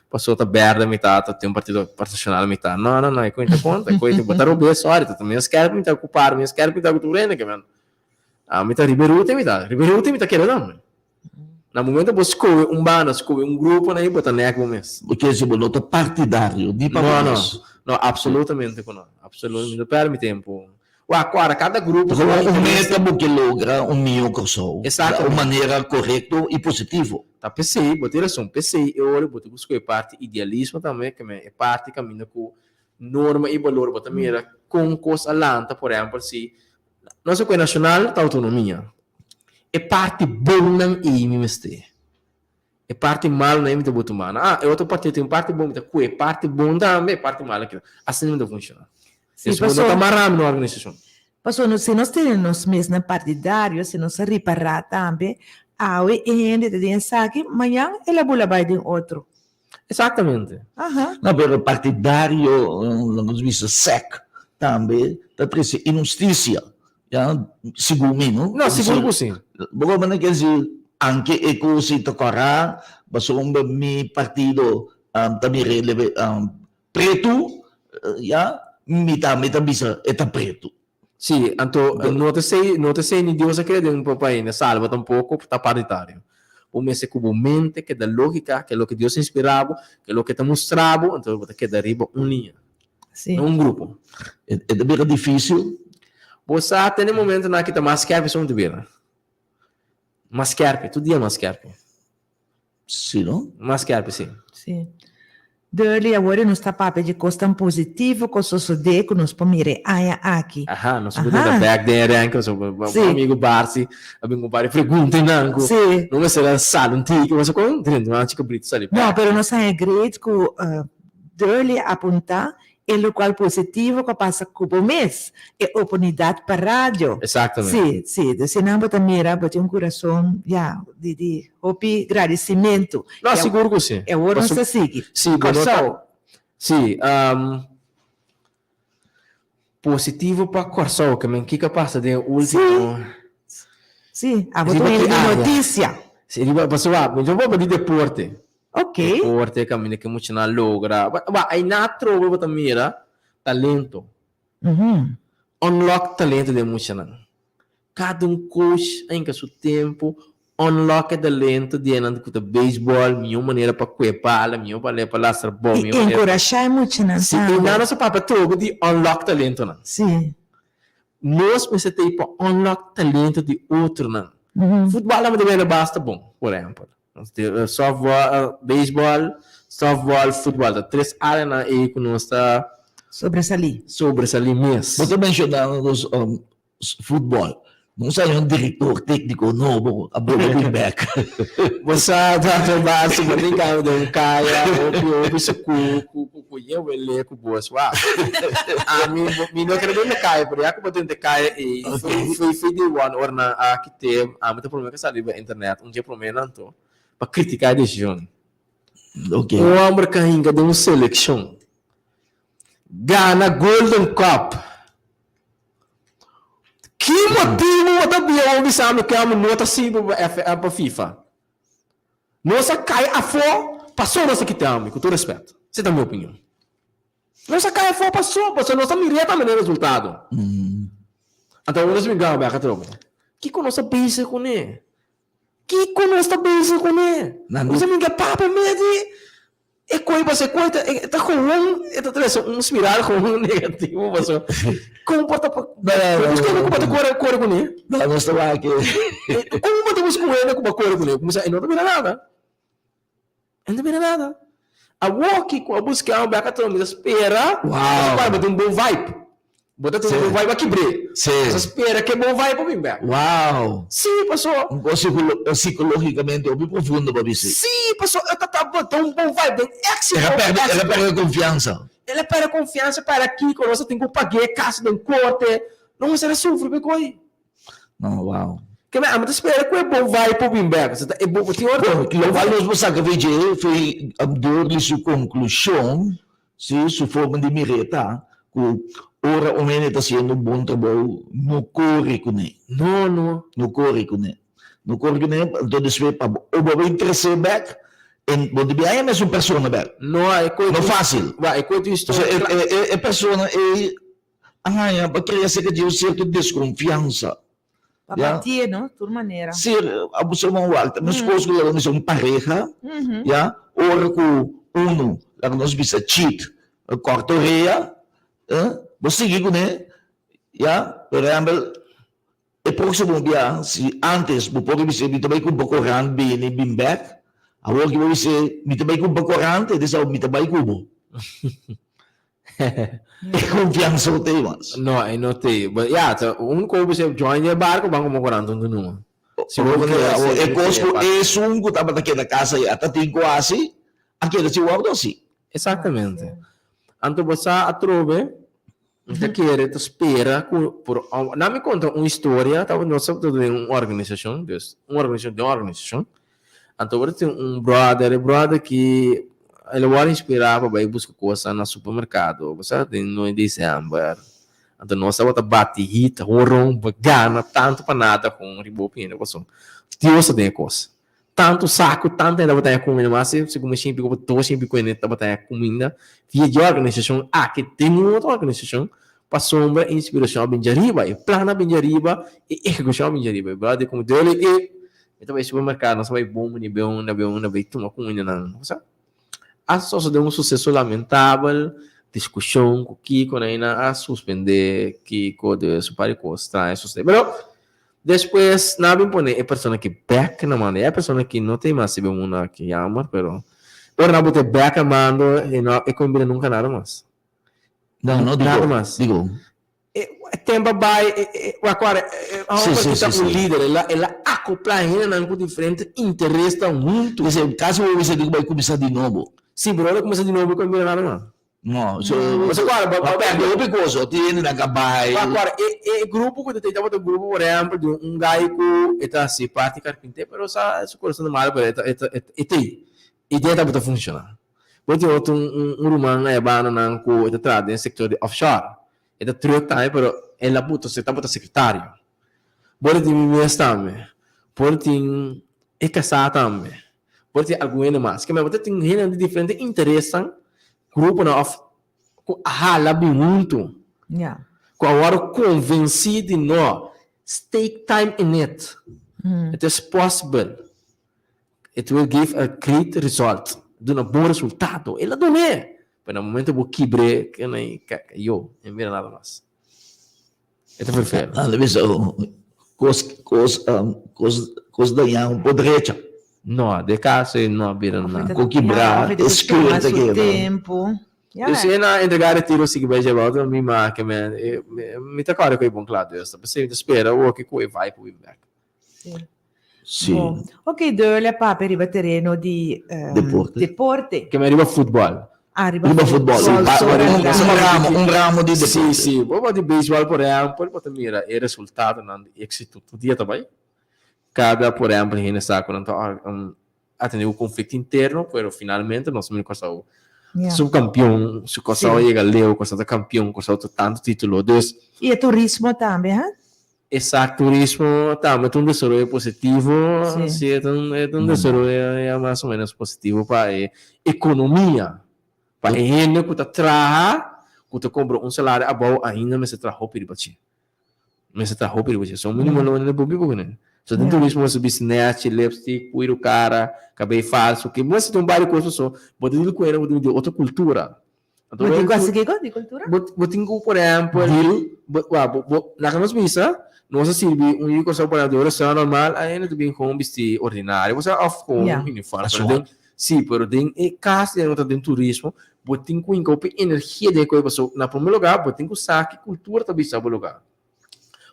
passou a berda metade, tem partido nacional metade, não, é conta, coisa botar o beso, olha, também os querem me ocupar, me querem me cultura, que me tá Ribeirão tem me querendo não. No momento você escolhe banda, escolhe grupo, aí botar neco mesmo. Porque se você não partidário, de não, absolutamente não, absolutamente, não perde tempo. Agora, cada grupo... O método que logra melhor coração. Exato. De maneira correta e positiva. Tá, pensei, botei razão, eu botei buscar parte idealismo também, que é parte caminho com norma e valor, botei mira com coisa lanta, por exemplo, se nossa coisa nacional, tá autonomia. É parte boa e mimeste. É parte mal na imita botumana. É outro partido tem parte boa, é parte boa também, é parte mal aqui. Assim não funciona. Sim, isso não está marrando na organização. Passou, se nós temos mesmo partidários, se nós reparar também, a gente tem que amanhã ela vai de outro. Exatamente. Não, pero partidário, nós vimos SEC também, está trazendo injustiça. Seguro não? Não, seguro sim. Bagaimana quer dizer, anche e così toccarà, basta mi partido também releve preto, metà bisa eta preto. Sì, nota sei ni Deus crede un po' paese, salva un poco, sta paritario. O mese cubo mente che da logica, che è lo che Dio si ispirava, che è lo che ti mostrava, entonces che da arriba un linha, Sì. un gruppo. É davvero difficile? Você tem um momento na que tá mais scarpe são de beira. Mais scarpe, tu dia mais scarpe. Sì, no? Mais scarpe, sim. Sì. Dali agora non sta papel de costa positivo, costa sodeco, nos pomire aia aqui. Aha, non so potete da back there anche, so, Sì. amigo Barsi, abbiamo varie pregunte in anco. Sì. Non è sarà salo antico, ma so con dentro una chica brizza lì. No, però non sai great ku dali apunta e lo qual positivo che passa cubo mês e oportunidade para rádio. Exatamente. Sì, se não bota mira, bota um coração, já, de hopi agradecimento. No, sicuro che sì. É o ouro se sigue. Sì, Corsou. sì, positivo para Corsou, che men che passa de ultimo. Sì, a Sì, bota perché uma aria. notícia. Sì, riba passo va, non può di deporte. Ok. Deporte, cammina che mucho na logra. Ma hai natro proprio mira talento. Uhum. Unlock talento de mucho na. Cada coach ainda seu tempo unlock talento de anando com beisebol, minha maneira para cuepala, minha maneira para lastra bom, E encorajar muito, não Sim, e na nossa papel troco de unlock talento não. Sim. Nós você tem para unlock talento de outro não. Uhum. Futebol não deve basta bom, por exemplo. Softball, beisebol, softball, futebol, três áreas aí que nós está Sobresalir. mesmo. Você mencionou os futebol. Não sai um diretor técnico novo, a bola back. Você está trabalhando, se você tem de um caia, ou se eu ele com boas, uau. A mim não quero ver caia, porque a culpa tem de caia e foi de one or na aqui tem, muito problema que sabe na internet, dia problema não para criticar a decisão. Ok. O homem que ainda de uma seleção ganha Golden Cup. Que motivo o tabião me sabe que a nota sim para FIFA? Nossa cai a fó, passou nossa que tem, com todo respeito. Você dá minha opinião. Nossa cai a fó, passou nossa mireta também resultado. Então nós me ganhamos bem a troca. Que com nossa base com ele? Que com nossa base com ele? Você me ganha papo mesmo. É coisa, tá com um espiral com um negativo, passou. Como pode correr com ele? Não estava aqui. Como podemos com ele com correr com ele? Como se não mira nada. Não mira nada. A walk com a busca um back atrás, espera. Uau. Bota um bom vibe. Bota um bom vibe aqui bre. Sim. Espera que bom vibe para mim back. Uau. Sim, passou. Psicologicamente muito profundo para você. Sim, passou. Eu tá botando um bom vibe. Ela perde confiança. Ele perde confiança para aqui, quando você tem que pagar casa de um corte. Não você sofre, porque aí. Não, uau. Que mas espera que é bom vai para o Bimberg. É bom, tem outra. O valor que você acabou foi a dor de sua conclusão, se sua forma de mireta, que ora o menino está sendo um bom trabalho, não corre com ele. Não corre com ele. Não corre com ele, então desvia para o bom interesse back. En wat de é mesmo persona back. Não é coisa. Não fácil. Vai, é coisa isto. É persona é para criar cerca de certa desconfiança. Para bater, não? De toda maneira. Sim, a pessoa não volta. Nós escolhemos uma pareja, já, ora com lá nós visa cheat, cortoreia, você seguir com ele, já, por exemplo, o próximo dia, se antes, você pode dizer, me também com um pouco rand, bem back, agora que você dizer, me também com um pouco rand, e depois me também com é confiança o tema. Não tem. Mas, como você join o barco, vamos morando no número. Se você é cosco, é sungo, estava naquela casa, já tem quase, aquele se guarda assim. Exatamente. Então você atrove, você quer, você espera, não me conta uma história, estava nós estamos em uma organização, de uma organização. Então você tem um brother que ele vai inspirar para ir buscar coisa no supermercado. Você tem no dezembro. Então nós estamos batendo, horror, gana, tanto para nada com ribopina. Deus tem coisa. Tanto saco, tanto ainda batalha comida, mas se como sempre como todo sempre com ele batalha comida. Via de organização, que tem outra organização, para sombra inspiração bem de arriba, e plana bem de arriba, e execução bem de arriba. Brother, como dele, e então vai supermercado, nós vai bom, na vai tomar com ele, não, sabe? A só deu um sucesso lamentável, discussão com Kiko, a suspender Kiko de su pari costa, pero depois, na bem pone, é pessoa que back na mano, é pessoa que não tem mais se uma que ama, pero na bote back a mano, e não, e combina nunca nada mais. Não, nada digo, mais. digo. Tempo vai, agora, Sim. líder, ela acopla ainda com diferentes interesses muito. Caso você diga vai começar de novo. Sim, bro, ela começa de novo com combina nada mais. Não, Você agora, perdeu o coisa, tem na gabai. Agora, grupo que tem um grupo, por exemplo, de um gaico, está assim, parte carpinteiro, mas essa coisa não mal, e dentro da funcionar. Porque tem outro um rumano é bana não com está atrás no setor de offshore. Está truque também, mas ela puto se está puto secretário. Pode ter minhas também. Pode ter é casado também. Pode ter alguém mais. Que mas pode ter gente diferente interesses. Grupo na off com a labi muito. Yeah. Com agora convencido de não take time in it. It is possible. It will give a great result. De um bom resultado. Ela não é. Mas no momento vou quebrar que nem eu não vira nada mais. Isso foi feio. Deve ser coisa da um pouco direita. Não, de casa não vira nada. Com quebrar, escreve aqui. Tempo. Eu sei na entregar tiro se que vai levar outra me marca, me tá claro que é bom claro isso. Você espera o que coi vai pro back. Sim. Bom, ok, Dole pa per il terreno di deporte. Que me arriva futebol. Arriba futebol. Um ramo de deporte. Sim. Pode de beisebol, por exemplo, pode mira, é resultado não êxito do dia também. Cada, por exemplo, gente sabe quando atendeu o conflito interno, mas finalmente nós me conseguimos subcampeão, se conseguiu chegar leu, conseguiu campeão, conseguiu tanto título, dus. E o turismo também, hein? Exato, turismo também é um desenvolvimento positivo, sim, é um desenvolvimento mais ou menos positivo para a economia. Para a gente que está trabalhando, que está comprando salário abaixo, ainda me se trabalha para baixo. Me se trabalha para baixo. São mínimo não é público, né? So, tem turismo, se business, lipstick, cuiro cara, cabelo falso, que você tem várias coisas só, pode ir com ele, pode ir de outra cultura. Então, você consegue de cultura? Pode ir, por exemplo, na que nós visa, nós servir um coisa para a oração normal, aí não tem como vestir ordinário, você off com uniforme. Sim, mas tem caso de turismo, pode ir com energia de coisa, na primeiro lugar, pode ir com saque cultura também sabe lugar.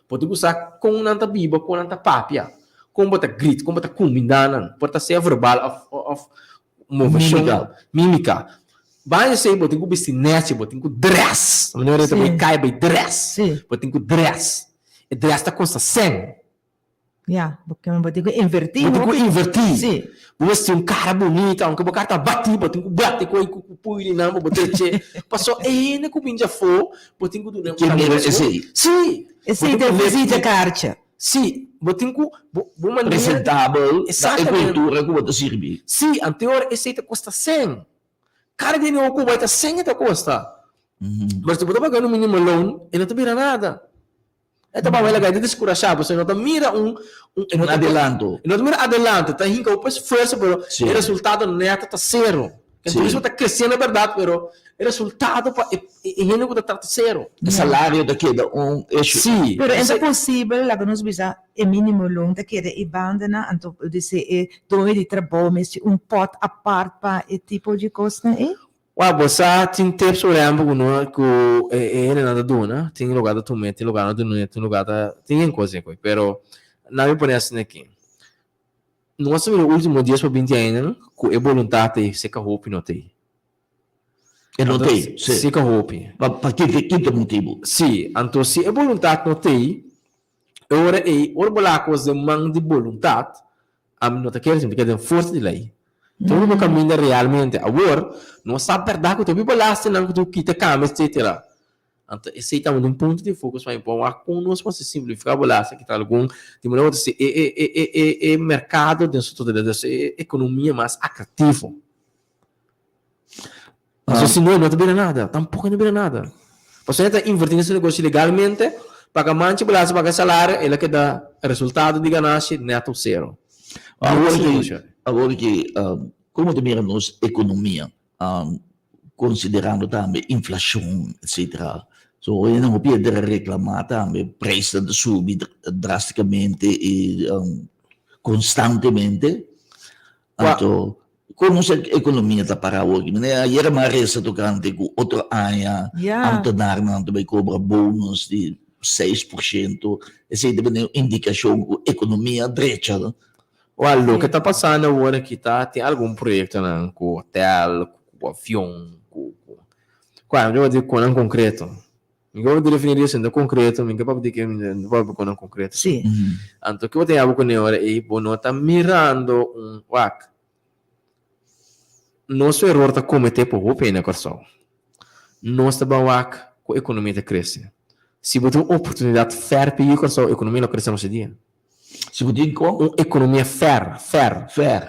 Pode usar com nanta biba, com nanta papia, com bota grit, com bota combinando, pode ser verbal of movição, mímica. Vai ser pode ter business, pode ter dress, a maneira também cai bem dress, pode ter dress, e dress está com 100. Porque não pode invertir. Pode invertir. Sim. Você tem cara bonita, um cara tá batido, pode ter bate com o puiri não, pode ter. Passou né com pinja fo, pode ter que sim. Esse é visita carta. Sim, botem com uma apresentável a cultura que você serve. Sim, anterior esse custa 100. Cara de novo vai estar 100 até custa. Mas se você pagar no mínimo loan, ele não te vira nada. Ito ba wala gaya descurachado, você não mira adelanto. Não mira adelanto, tá hinca o esforço, pero o resultado neto tá zero. Então isso tá crescendo é verdade, pero o resultado para ele que tá zero. O salário daqui da eixo. Sim. Pero é possível, lá que nós bisa é mínimo long daqui da ibandana, anto disse é dono de trabalho, mas pot a parte para esse tipo de coisa, é? Você tem tempo sobre que ele nada dona, tem lugar da tua tem lugar da tua tem lugar da tem coisa aqui, pero não me parece assim aqui. Nós no último dia para 20 anos, que é vontade se carro não tem. Não tem. Se carro. Para que motivo? Sim, então se é vontade não tem, ora bola coisa man de vontade, a mim não tá querendo que tem força de lei. Então, no caminho realmente, agora, não sabe verdade que tu vive lá, senão que tu quita cama, etc. Então, esse é um ponto de foco, mas bom, com nós pode simplificar lá, se quitar algum, de maneira que é mercado dentro da economia mais atrativo. Mas se não te vira nada, tampouco não vira nada. Você está invertindo esse negócio legalmente, paga manche, paga salário, ele que dá resultado de ganância neto zero. Agora que como miramos economia, considerando também inflação, etc. So, não pode reclamar também, preços subem drasticamente e constantemente. Então, como a economia está para hoje? Ayer mais tocante com outra área, Antonar também cobra bônus de 6%. Essa é uma indicação que a economia direita. Olha, o que está passando agora aqui, tem algum projeto com hotel, com avião, eu vou dizer com um concreto. Eu vou definir isso em concreto, eu vou dizer que não vou com um concreto. Sim. Então, o que eu tenho com agora é que não está mirando nosso erro está cometer por o pena corção. Nós estamos com a economia está crescendo. Se você tem uma oportunidade fair para ir corção, a economia não cresce nesse dia. Se você tem uma economia fair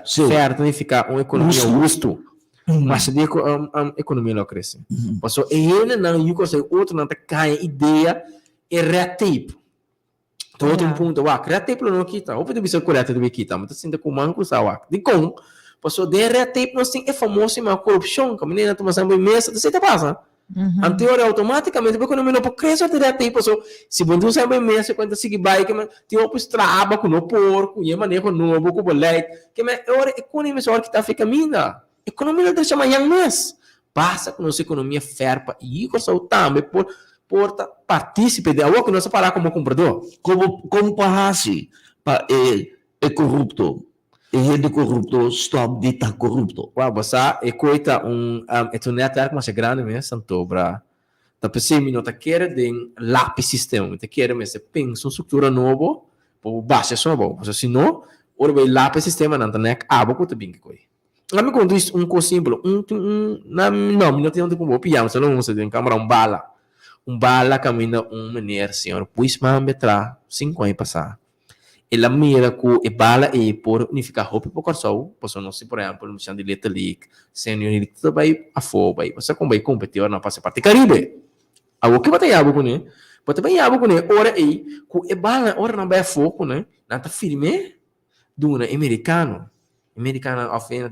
significa uma economia justa. Mas se a economia não cresce. Passou ele não consegue outro não cai ideia e red tape. Então outro ponto, red tape não quita. Ou pode ser correto de quita, mas assim de como manco sa de com. Passou de red tape não tem é famoso uma corrupção, que menina toma sempre mesa, você te passa. Anterior automaticamente a economia não pode crescer de red tape, passou se você sempre mesa quando seguir bike, mas tem um estraba com o porco, e manejo novo com o leite, que mas agora a economia só que está fica mina. Economia não chama yang mês. Passa com nossa economia fair para ir com o também por partícipe de algo que nós parar como comprador. Como parece para é corrupto. E de corrupto stop de estar corrupto. Você é coita é network mais grande mesmo, Santobra. Da pessoa não está querendo de lápis sistema, está querendo mas pensa uma estrutura nova, por base só bom. Se não, ora vai lápis sistema não está abo que tá bem que coi. A mim quando isso um coisa simples, não tem onde como piamos, só não você tem câmera bala caminha menino senhor, pois mas metra 5 anos passar. Ela mira com a bala e por unificar roupa por corção, posso não se por exemplo, no chão de Little League, senior league vai a fora, você como vai competir na parte parte Caribe. O que vai ter com né? Pode bem com né, ora aí, com a bala, ora não vai foco, né? Não tá firme do americano ofena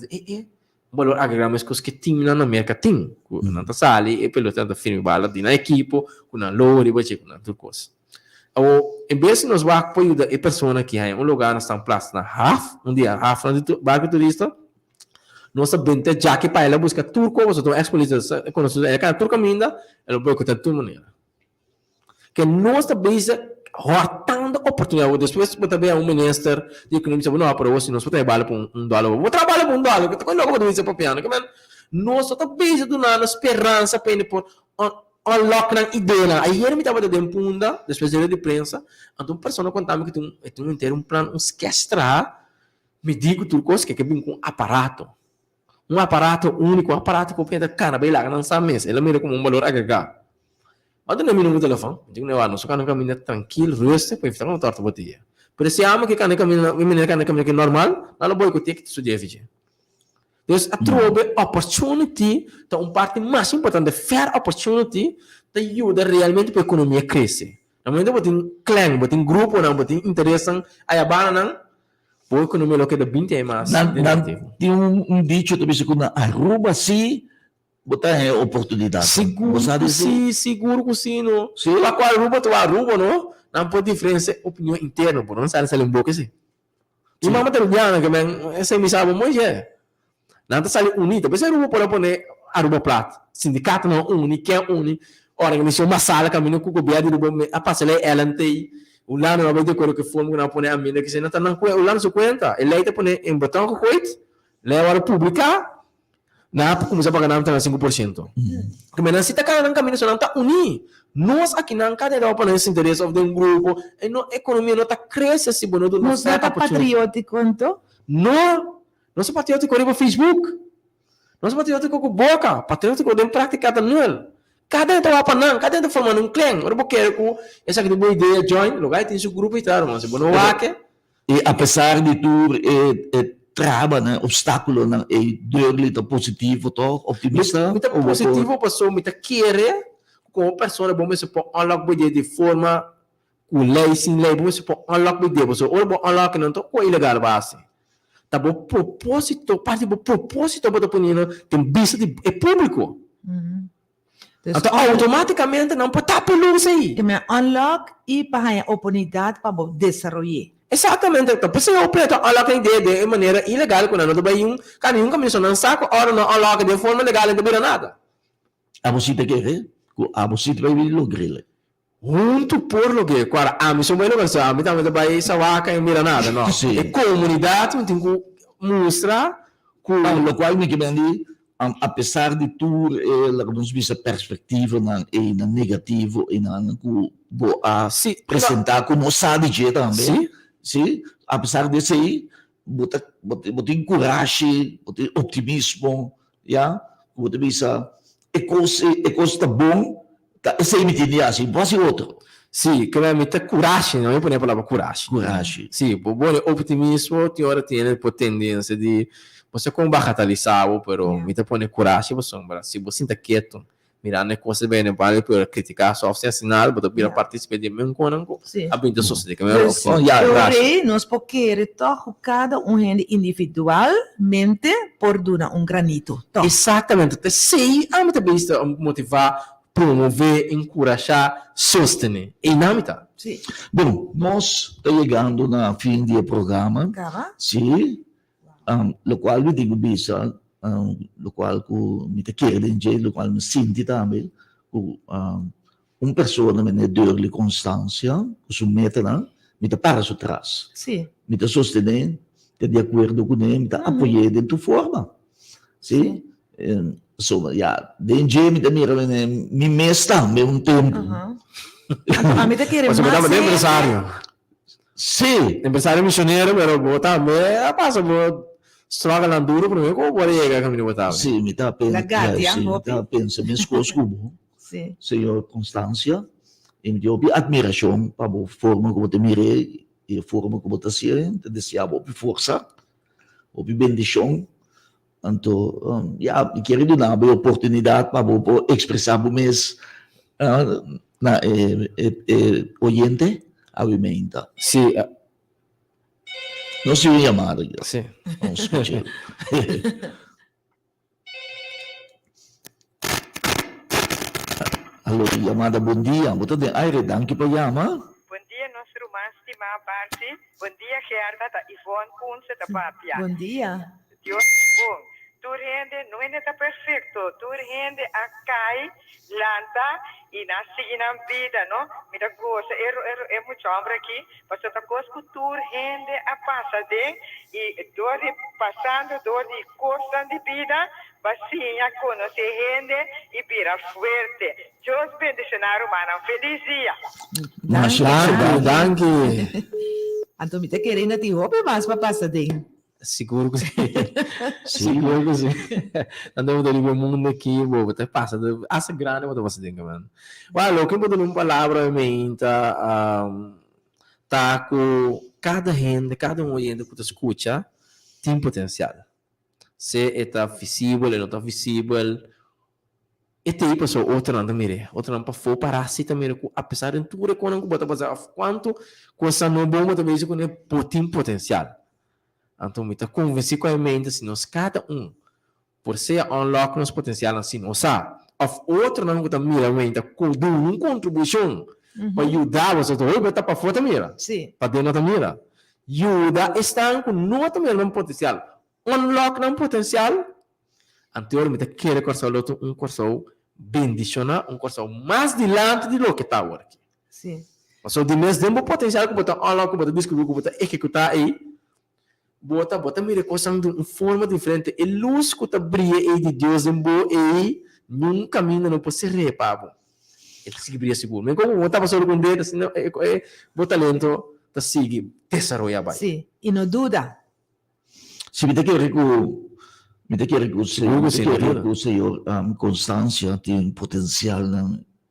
valor agregado mas que time na América tem não tá sali e pelo tanto firme bala de na equipe com na lori você com tudo coisa ou em vez de nós vai apoiar a pessoa que é um lugar na place na half half na barco turista nossa bente já que para ela busca turco você então expoliza quando ela cara turco ainda ela boicota de toda maneira que nossa base hortando oportunidade. Depois você também é um ministro de economia, não aprova se nós trabalhamos por $1. Vou trabalhar por $1, que quando eu vou dizer para piano, que nós também do nada esperança para por unlock na ideia. Aí ele me estava dando punda, depois de prensa, então pessoa contava que tem um plano, um sketch me digo tudo coisa que vem com aparato. Um aparato único, um aparato que pensa cara, bem lá, não sabe mesmo. Ele mira como um valor agregado. Quando eu não me telefone, digo não, não só quando caminha tranquilo, resta, para evitar uma torta botia. Por isso amo que quando caminha que normal, não vou ter que estudar vídeo. Então, a trobe opportunity, então um parte mais importante, fair opportunity, te ajuda realmente para a economia crescer. No momento que tem clã, tem grupo, não tem interesse, aí a banana, a economia lo que da 20 é mais. Tem um dicho também que na Aruba sim botar é oportunidade. Seguro que sim, não. Sim. A qual Aruba, não? Não pode diferença opinião interna, por não sabe se ele um pouco assim. E mama termiana que men essa me sabe muito é. Não tá sali unida, mas Aruba pode poner Aruba Plata. Sindicato não uni, quem uni, organização uma sala caminho com o governo do bom a passar ela tem o lá não vai ter coisa que forma não poner a mina que se não tá não o lá não se conta. Ele aí tá poner em botão com coito, leva publicar na começar a pagar não tá 5%. Que men se tá cara caminho só não tá uni. Nós aqui não cada Europa não se interessa de um grupo, e a economia não está crescendo se bonito não está patriótico então? Não é patriótico com o Facebook, não é patriótico com boca, patriótico de prática não. Cada Europa não, cada formando um clã, eu não quero com essa que boa ideia join, lugar tem seu grupo e tal, mas bom não é. E apesar de tudo trava, né, obstáculo, né, e dele tá positivo, tô optimista. Muito positivo, passou muito querer com pessoa bom você pode unlock de forma com lei sem lei você pode unlock de você ou bom unlock não tô com ilegal base tá bom propósito parte do propósito para punir tem vista de é público Dus então automaticamente não pode tapar luz aí que me unlock e para a oportunidade para desenvolver. exatamente então você não pode unlock de maneira ilegal quando não vai caminho só não saco ora não unlock de forma legal não vira nada A você te quer? A você vai vir lo grille. Junto por lo que, cara, a mim só vai não a mim também vai essa vaca e mira nada, não. Sim. É comunidade, tem que mostrar que Lo qual me queimando, apesar de tudo, ela nos visa perspectiva na negativo e na a sim, apresentar como sabe de também. sim, Sim, apesar disso aí, botar coragem, botar optimismo, já, botar visa é coisa bom, tá, esse aí me tinha assim, pode outro. sim, que vai meter coragem, não é por a palavra coragem. Coragem. Sim, bom optimismo, tem hora tem por tendência de você combatalizar, pero me te põe coragem, você se você está quieto, mirar ne coisa bem, vale por criticar só se assinar, botar para participar de mim com a bem da sociedade, que é Dus porém, nós podemos todo cada gente individualmente por dar granito. Exatamente. Então, se a meta vista motivar, promover, encorajar, sostener. E na meta. Sim. Bom, nós estamos chegando no fim do programa. Acaba? Sim. Lo qual eu digo bisa, lo qual me te querem dizer, lo qual me sinto também, pessoa na minha dor de constância, que se mete lá, me te para atrás. Sim. Me te sostener, te de acordo com ele, me te apoiar de tua forma. Sim? So, ja, den je me te mira, me mesta, me tempo. A mim te querem mais. Você botar de empresário. Sim. Empresário missionário, pero botar me passa por struggle duro para mim, como pode chegar a caminho botar. Sim, me tá pensando, minhas coisas como. Sim. Senhor Constância, e me deu admiração para a forma como te mirei e a forma como te siente, desejava força, bendição. Então, já, quero dar uma oportunidade para expressar o mês na oyente, a emenda. Sim. Não se ia chamar. Sim. Vamos escutar. Alô, chamada, bom dia. Boa tarde. Ai, redanque para chamar. Bom dia, nosso irmão estimado Barsi. Bom dia, Gerda, da Ivone Kunze, da Papia. Bom dia. Deus é bom. Tu rende, não é perfeito. Tu rende a cai, lanta e na seguinte vida, não? Me dá gosto. É muito homem aqui. Mas outra coisa que tu rende a passa de e dor de passando, dor de costa de vida, vacinha quando se rende e vira forte. Deus bendicionar o humano. Feliz dia. Danke. Então, me te querendo te roubar mais para passar de. Seguro que sim. Seguro que sim. Andamos ali no mundo aqui, bobo, até passa. Essa grande, eu vou fazer, mano. Olha, o que eu vou dar uma palavra, menta, tá com cada gente, cada um que tu escuta, tem potencial. Se está visível, não está visível. E tem pessoa, outra não mire, outra não para for parar se também, apesar de tudo, quando eu botar fazer quanto coisa não bom, também isso tem potencial. Então, me está convencido com a mente, se nós cada por ser unlock nosso potencial, assim, nós sabe, outro não está mirando, com uma contribuição para ajudar você, vai botar para fora mira, para dentro da mira, ajuda, está com nota mira no potencial, unlock no potencial, então, me está querendo cortar corso bendicionar, corso mais dilante de lo que está agora aqui. Sim. Mas o de mês tempo potencial que botar unlock, que botar descobrir, que botar executar aí, bota mira coisa de uma forma diferente. E luz que brilha aí de Deus em boa e num caminho não pode ser repabo. Ele se brilha seguro. Mas como botar passando com dedo, assim, o talento tá sigue desenvolver bem. Sim. E não dúvida. Se me quer que o Senhor Constância tem um potencial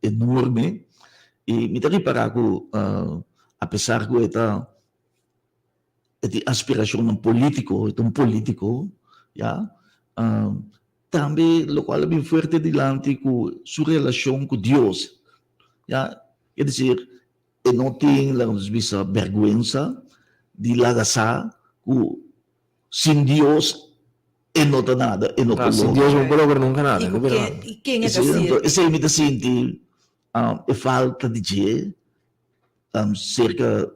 enorme e me dá para que apesar que está de aspiração político, já, também lo qual é bem forte dilante com sua relação com Deus. Já, quer dizer, não tem lá visa vergonha de lagasar com sem Deus e não tem nada, e não tem Sin Dios non può lograre nunca nada. E non quem- vero? e quem é Esse me sente é falta de dia, cerca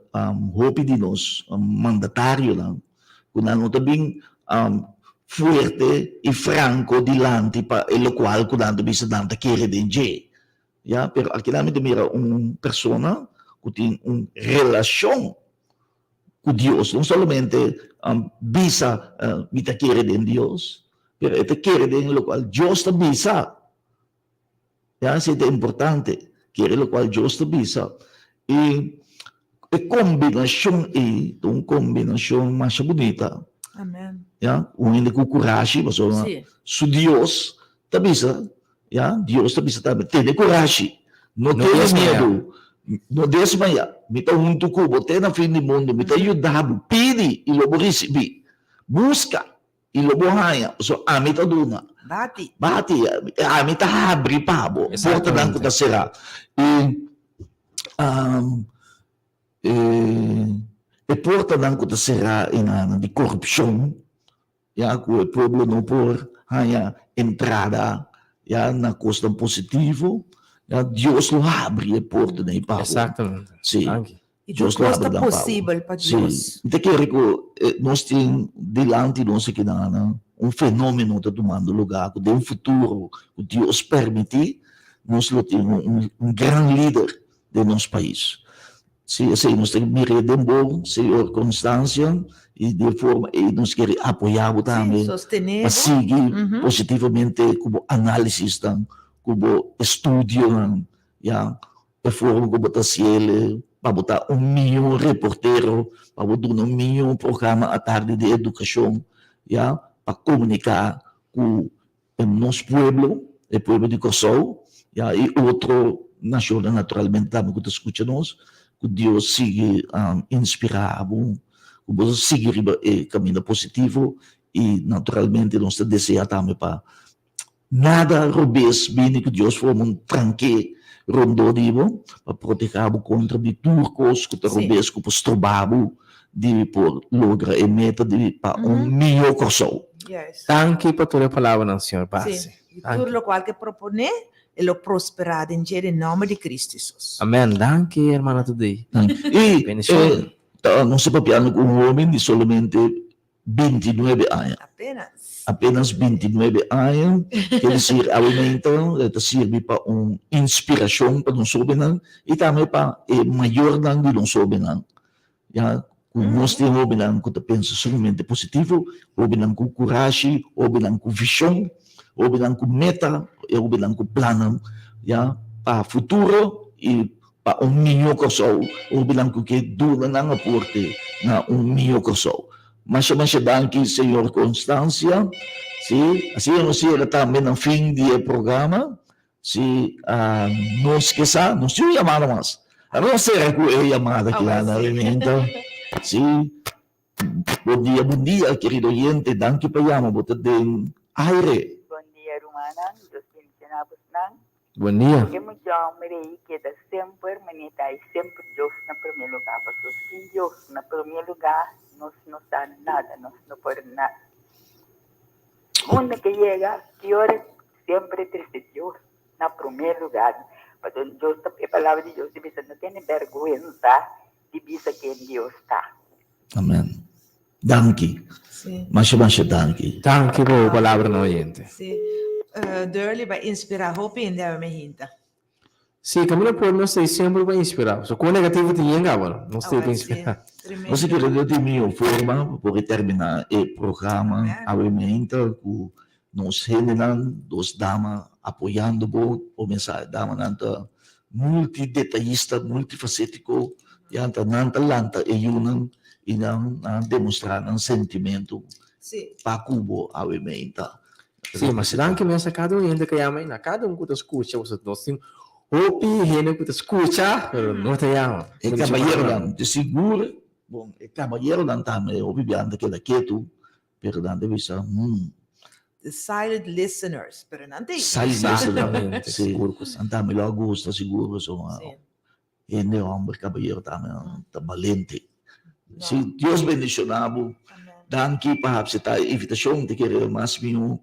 hope de nós, mandatário lá, quando não também forte e franco dilante para o qual quando bisa danta querer de dia. Ya, pero aqui na mira persona que tem relação com Deus, não somente bisa mita querer de Deus, pero esta querer de lo qual Deus te bisa. Ya, isso é importante, querer lo qual Deus te bisa. E a combinação é uma combinação mais bonita. Amém. Ya, unindo com coragem, mas Sim. su Deus te bisa. Ya, Deus te bisa também. Tem coragem. Não Não tenha desmaiar. medo. Não desmaia. Me está junto com você na fim do mundo. Me está ajudando. Pede e logo receber. Busca e logo ganha. So, me está dando. Bate. Bate. Me está abre pabo. Porta Exatamente. não que será. E porta não que será de corrupção. Ya, que o povo não por ganha entrada. Ya, na costa positivo. Ya, Deus lo abre a porta da pabo. Exatamente. Sim. Anche. E Deus tudo costa lembra da possível para Sim. Deus. Então, que nós temos delante de nós aqui um fenômeno que está tomando lugar, que de um futuro que Deus permitir, nós temos um grande líder de nosso país. Sim, assim, nós temos Mireia Dembo, Senhor Constância, e de forma, e nós queremos apoiar Sim, também, para sostener. seguir Uhum. positivamente como análise, como estudo, já, de forma como está sendo, para botar milhão reporteiro, para botar milhão programa à tarde de educação, já, para comunicar com o nosso povo, o povo de Kosovo, já, e outro nação naturalmente também que escuta nós, que Deus siga inspirado, que seguir o caminho positivo e naturalmente nós desejamos também para nada robês, bem que Deus for um tranque rondodivo para proteger contra de turcos que te robês que postrobabo de por logra e meta de para melhor Kosovo. Yes. Anche per tua parola, Signor Pace. Sim. E tudo lo qual que propone e lo prosperado em nome de Cristo Jesus. Amen. Danke, hermana, today. E Bendición. não se papiando com um homem de somente 29 anos. Apenas 29 anos, quer dizer, aumenta, serve para uma inspiração para nós jovens e também para maior de nós jovens. Já, nós temos jovens que pensam somente positivo, jovens com coragem, jovens com visão, jovens com meta, jovens com plano, já, para o futuro e para melhor Kosovo, jovens que dura na aporte na melhor Kosovo. Mas danke, Senhor Constância. Sim, assim nós iremos também no fim do programa. Sim, nós que sa, nós temos chamada mas. A não ser que é chamada aqui lá na Rementa. Sim, bom dia, querido oyente. Danke pa yama, botar de aire. Bom dia, Romana. Deus bendicionamos nang. Bom dia. Que muito merei que da sempre manita e sempre Deus na primeiro lugar. Porque se Deus na primeiro lugar, nós não está nada, nós não podemos nada. Onde que chega, pior sempre triste Deus na primeiro lugar. Porque Deus, a palavra de Deus diz, não tem vergonha de dizer quem Deus está. Amém. Danke. Sim. Mas danke. Danke per la parola, no oyente. Sim. Durley vai inspirar hope em Deus me hinta. Sì, cammino por non stai sempre per inspirare. So, come negativo ti ingavano, non stai per inspirare. Você quer de minha forma para terminar o programa, obviamente, com nós rendendo dos damas apoiando o mensagem, dama nanta multidetalhista, multifacético, e anta nanta lanta e unam e não demonstrar um sentimento para cubo, obviamente. Sì, ma se anche mi ha saccato niente che chiama in cada un che scusa, você não tem hopi, gente que escucha, pero no te llama. E caballero lang, de seguro, bom, e caballero lang também, obviamente que da quieto, pero dan de visa, the silent listeners. Pero nanti. Exatamente, Sì. seguro que sim. Andame lo gusta, sicuro, insomma. Sì. Ende hombre, caballero, también, valente. No. Sì, Dios bendicionado. Amen. Danke, perhaps ita invitation, te quero mais mio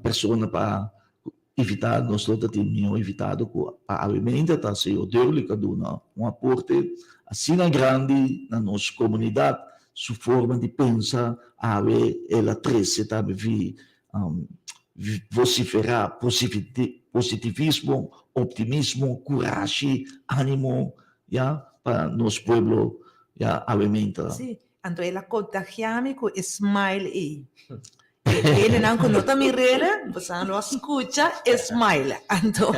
persona para invitar nós todos te mio invitado para alimenta tá se o Deus lhe caduna aporte assim grande na nossa comunidade, sua forma de pensar, ela trece também vociferar positivismo, optimismo, coragem, ânimo, para nosso povo, alimenta. Sì, anto ela contagiami con smile e. E non anche nota mi rele, possiamo lo scuccia e smile. Anto,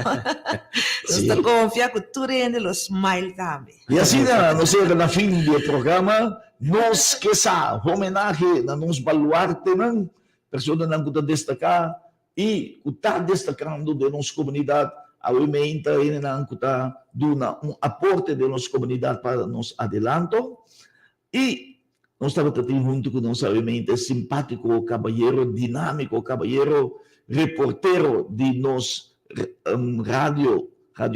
Sì. sto confia che tu rende lo smile también. E assim, nós era na fim do programa, nós que sa homenagem na nos baluarte, não, pessoa não que destacar e o tá destacando de nossa comunidade, aumenta e não que tá dando aporte de nossa comunidade para nos adelanto e nós estamos junto com nosso aumenta simpático, caballero dinâmico, caballero reportero de nos rádio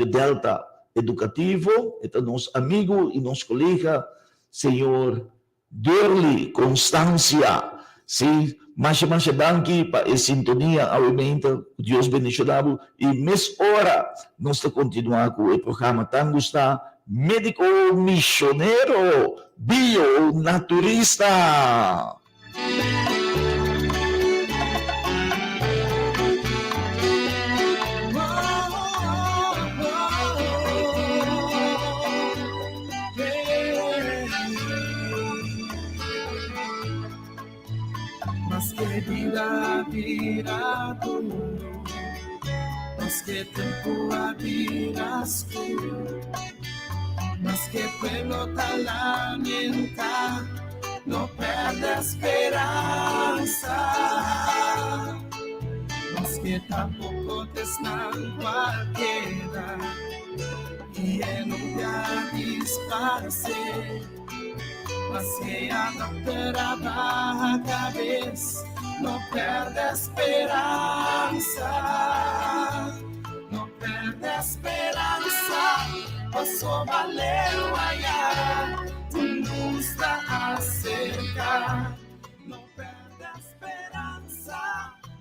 Delta educativo, então nosso amigo e nosso colega, senhor Dorli Constância, sim, mais danke para a sintonia, aumenta, Deus bendicionado, e mês hora, nós estamos continuando com o programa tão gostado, médico missioneiro, bionaturista. Mas que vida virá do mundo, mas que tempo habiras tú, mas que pueblo te lamenta, no perde esperanza, mas que tampoco te esnan cualquiera, y en un día disparse. Mas que a trabaja cada vez, no perde esperanza, no perde esperanza, pasó valero allá, tu luz está cerca, no perde esperanza,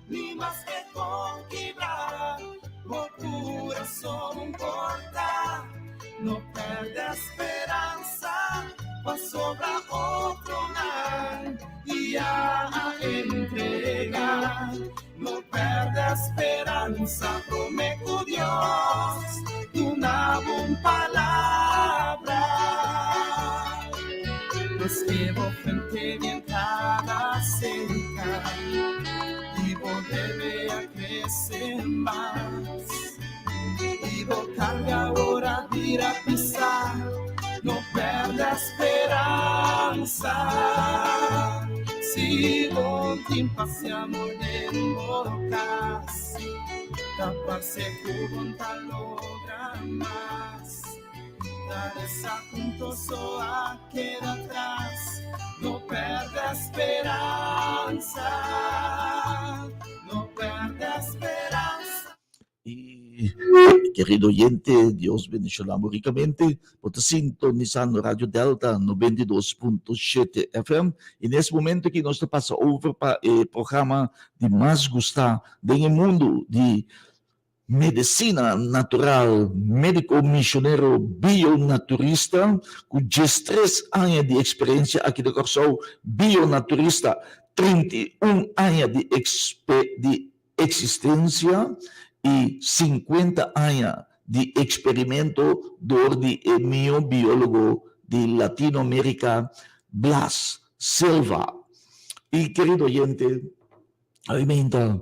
ni más que conquistar, por corazón importa, no perde esperanza. Sobra otro mar y a entregar, no perde esperanza, promete Dios una buena palabra. Pues que vos frente bien cada cerca y vos debe a crecer más y vos carga ahora ir a pisar. No perde esperanza, si no te impaciamos de bocas, taparse con tal logra más, dar esa juntos o a queda atrás, no perde esperanza, no perde esperanza. Y querido oyente, Dios bendicionamos ricamente por sintonizando Radio Delta 92.7 FM. E nesse momento que nós passamos over para o programa de mais gostar do mundo de medicina natural, médico missioneiro bionaturista, com 13 anos de experiência aqui no Corsol, bionaturista, 31 anos de existência, e 50 anos de experimento do miobiólogo de Latinoamérica, Blas Silva. E, querido oyente, alimenta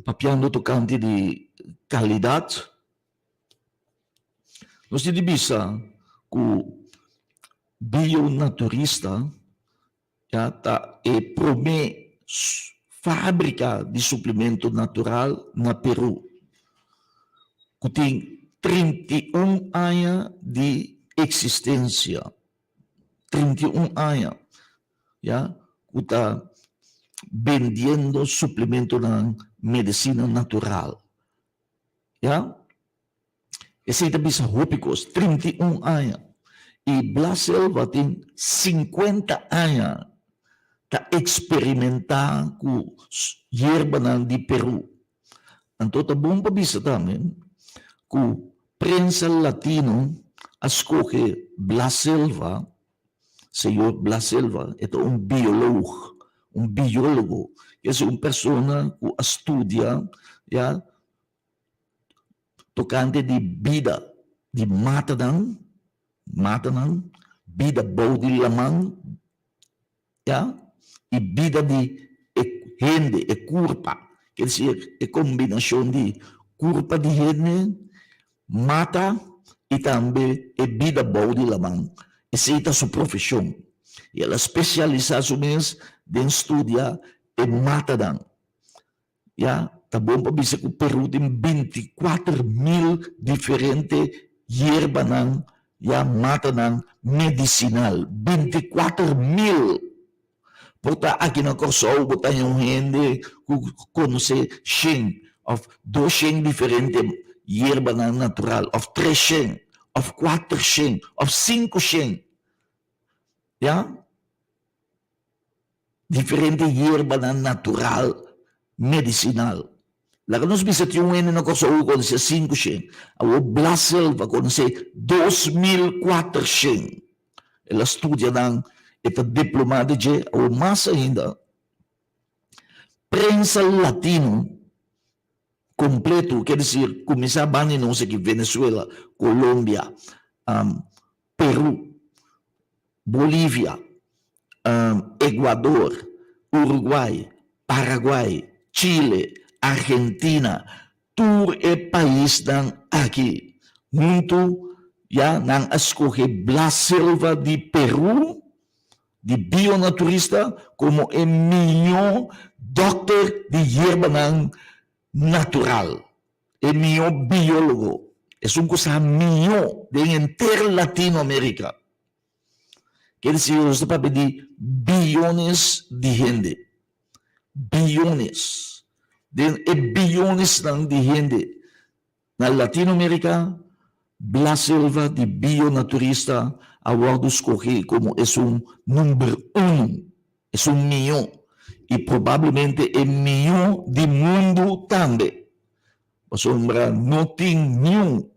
papiando tocante de qualidade. Nós temos vista que o bionaturista é primeira fábrica de suplemento natural na Peru, que tem 31 anos de existência. 31 anos. Que está vendiendo suplemento ng medicina natural. Ya? Esse também sa Hopicos, 31 anos. E Blas Silva tem 50 anos ta experimentar com yerba de Peru. Então, tá bom pabisa também que prensa latino escolhe Blas Silva, senhor Blas Silva, é um biólogo, que é uma pessoa que estudia, ya, tocante de vida, de mata ng vida body lamang, ya, e vida de gente, curpa, quer dizer, é combinação de curpa de gente, mata e também é vida body lamang. Essa é a sua profissão. E ela especializa-se mesmo em estudar e mata dan. Ya, tá bom para dizer que o Peru tem 24,000 diferentes hierbas nan, ya mata nan medicinal. 24,000. Porta aqui na Corsol, botar yung gente que conhece 100 of 200 diferentes hierbas nan natural, of 300, of 400, of 500. Ya? Diferentes hierbas nan natural, medicinal. Laga nos bisa yung ene na Corsol con se 500, o Blas Silva con se 2,400. Ela estudia ng ito diplomado de o mais ainda. Prensa latino completo, quer dizer, começar a não sei que Venezuela, Colômbia, Peru, Bolívia, Equador, Uruguai, Paraguai, Chile, Argentina, tudo é país aqui. Muito já não escolhe Blas Silva de Peru, de bionaturista, como é melhor doctor de hierba natural. É melhor biólogo. É uma coisa melhor de inteira Latinoamérica. Quer dizer, você pode pedir bilhões de gente. Bilhões. Bilhões de gente. Na Latinoamérica, Blas Silva de bionaturista, agora escolher como é número 1, é melhor, e provavelmente é melhor do mundo também. Mas não tem nenhum,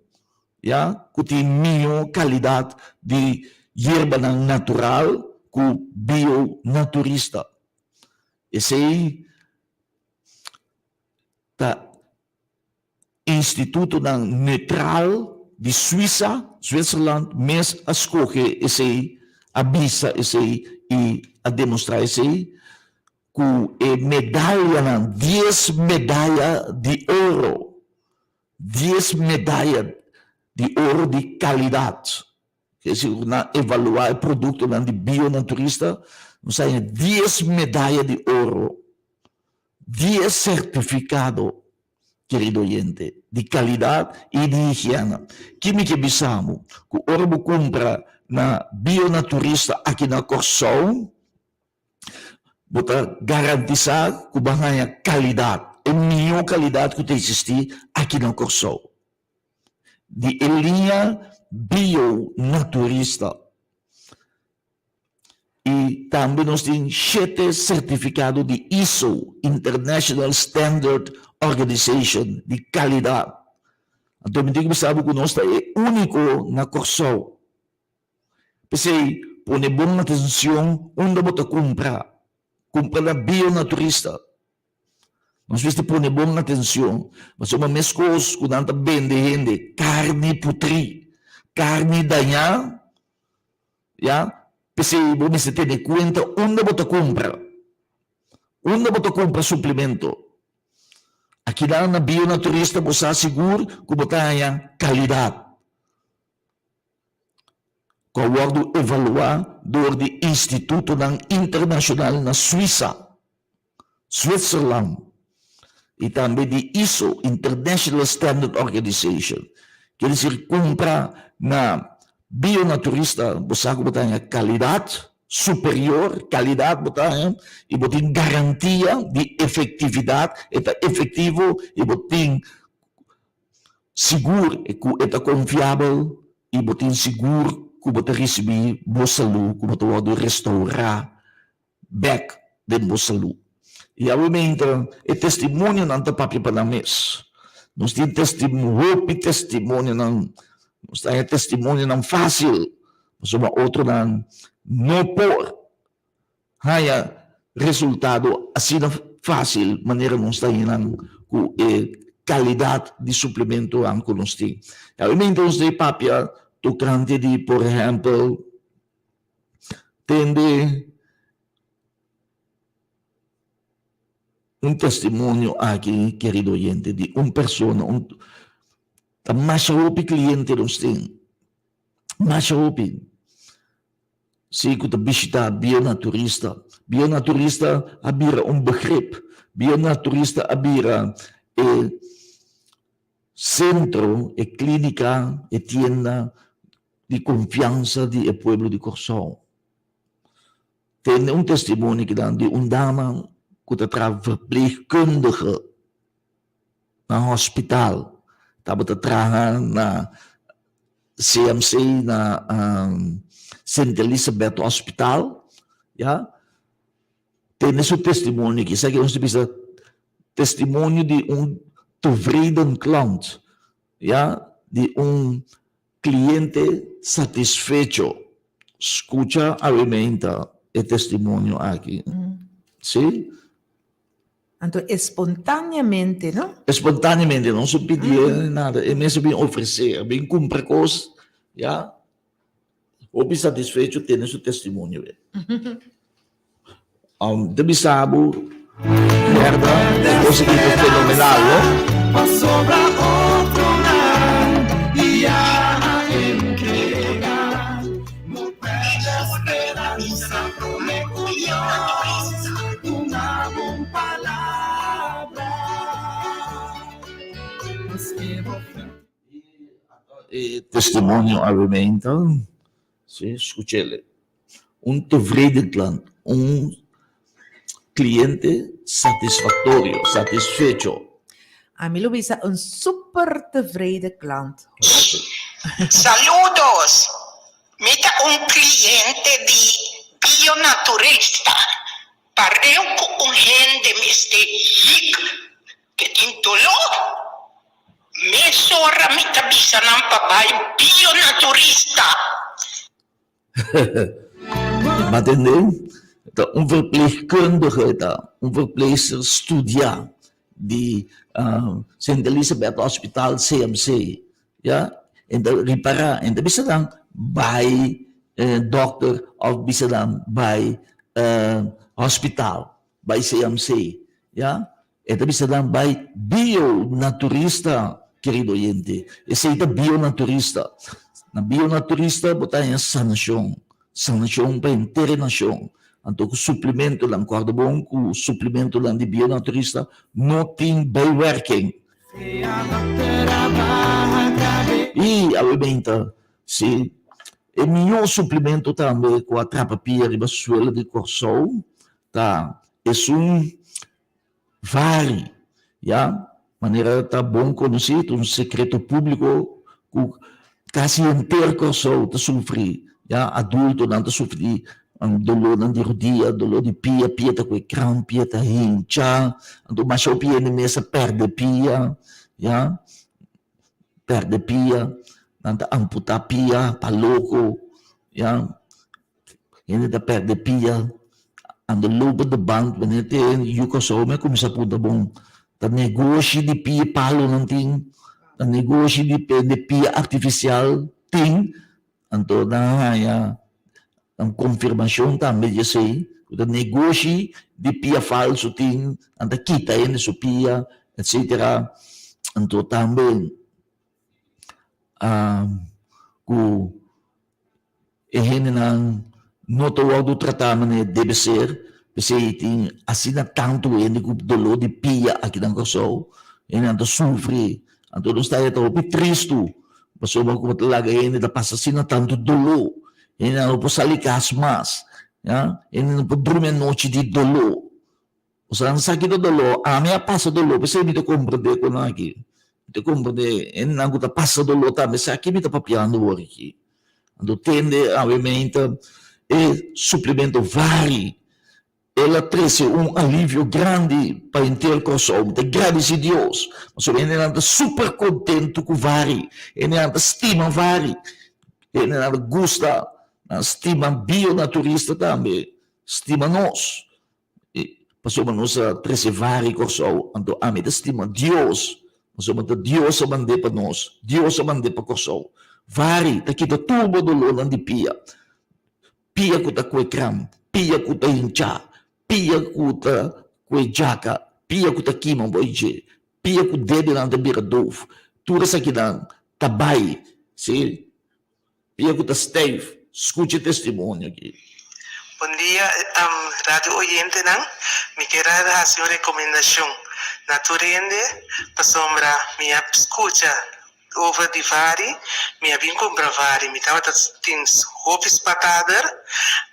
que tem melhor qualidade de hierba natural que o bionaturista. Esse aí tá Instituto Neutral de Switzerland, mas escolhe esse aí, avisa esse aí e a demonstrar esse aí, que é medalha, 10 medalhas de ouro. 10 medalhas de ouro de qualidade. Quer dizer, na avaliar o produto de bionaturista, nós temos 10 medalhas de ouro. 10 certificados, querido oyente, de qualidade e de higiene. Que me bisamo, que o orbo compra na bionaturista aqui na Corsol, bota garantizar que vai a qualidade, a melhor qualidade que existe aqui na Corsol. De linha bionaturista. E também nós temos 7 certificados de ISO, International Standard Organization, de qualidade. Então, me digo, sabe que nós é único na Corsol. Pensei, põe boa atenção onde você compra. Compra na bionaturista. Nós vamos pôr boa atenção. Mas é uma mesma coisa que nós vende carne putri, carne danha, Pensei, você tem em conta onde você compra. Onde você compra suplemento. Aqui na bionaturista você assegura que você tem qualidade. Com o evaluar do Instituto Internacional na Suíça, Switzerland, e também de ISO, International Standard Organization. Quer dizer, compra na bionaturista, você tem qualidade superior, calidad, e botin garantia de efetividade, eta efetivo, e botin seguro, eta confiável, e botin seguro, que botin receber boa saúde, que botin pode restaurar back de boa saúde. E obviamente, é testemunho não está papel para nós. Nós temos testemunho não, nós temos testemunho não fácil, mas uma outra não por haya resultado assim fácil, maneira não está indo com qualidade de suplemento que nós temos. Obviamente, nós temos papel tocante de, por exemplo, tende testemunho aqui, querido oyente, de persona, mais cliente nós temos, mais se que visitar bionaturista abira begrip, bionaturista abira centro, clínica, tienda de confiança de pueblo de Corsão. Tem testemunho que dá de dama que está verpleegkundige na hospital, estava trabalhando na CMC, na St. Elizabeth Hospital, ja? Tem esse testemunho aqui, sabe que nós temos testemunho de tevreden klant, ja? De cliente satisfecho. Escucha, alimenta o testemunho aqui. Sim? Então, espontaneamente, não? Espontaneamente, não se pedir nada, é mesmo bem oferecer, bem cumprir coisas, já? Ou bem satisfeito, tem esse testemunho. Deve saber, merda, é coisa que é fenomenal, não? Sobra outro lar e a entregar. No pé da esperança promete Deus uma boa palavra. Testemunho alimenta, sim, escute-le. Tevreden klant, cliente satisfactorio, satisfecho. A mí lo visa un super tevreden klant. Saludos. Mira un cliente de bionaturista. Pareu com gente meste hic que tem dolor. Me sora me tabisa nam papai bionaturista. Maar verpleegkundige, verpleegster studia die St. Elizabeth Hospital CMC, ja, en dat repara, en dat bisa dan bij dokter of bisa dan bij hospital, bij CMC, ja, en dat bisa dan bij bionaturista, querido oyente, esse é bionaturista. Na bionaturista, botar em sanação para inteira nação. Então, o suplemento lá, concordo bom, o suplemento lá de bionaturista não tem bijwerking. E, obviamente, se o melhor suplemento também com a trapapia de suela de Corsão, tá? É vari, já? Maneira tá bom conhecido, secreto público, quase inteiro Corsão tá sofrer, já? Adulto não tá sofrer dolor de rodilha, dolor de pia tá com crão, pia tá hincha, então mas o pia mesa perde pia, já? Perde pia, não tá amputar pia, pa louco, já? Ele tá perde pia, ando lobo de banco, quando tem yuko so, mas como sa puta bom, tá negócio de pia palo não tem, tá negócio de pia artificial tem, então já a confirmação também já sei, o negócio de pia falso tem, anda quita ele su pia, etc. Então também o não todo o tratamento deve ser, porque tem assim tanto ele com dolor de pia aqui na Corsão, ele anda sofre, então não está triste, pessoa que talaga ele da passa assim tanto dolor. Ele não pode ligar mais. ya, e non può dormire noci di dolore. O sa ang sakit do dolo, ami passa dolo, kasi mi to comprende ko na ki. Mi to comprende en nangu ta passa dolo ta, me sa ki mi to papiando wori ki. Ando tende ovviamente e supplemento vari. Ela trouxe alívio grande para o inteiro coração. De graças a Deus. Mas ele anda super contente com vari. Ele anda estima vari. Ele anda gosta, estima bionaturista também. Estima nós. Passou nós trouxe vari coração. Então, a minha estima Deus. Mas Deus a mandar para nós. Deus a mandar para o coração. Vari, tá aqui da turbo do lolo de pia. Pia com a cuecram. Pia com a hincha. Pia kuta kwe jaka, pia kuta kima boije, pia ku dede lang de biradov, tura sa kinang tabay, si pia kuta Steve, escute testemunho aqui. Bom dia, rádio oyente nang, me quero dar a sua recomendação. Naturende, para sombra, minha escuta over de vari, minha vim comprar vari, me tava tins hopes patader,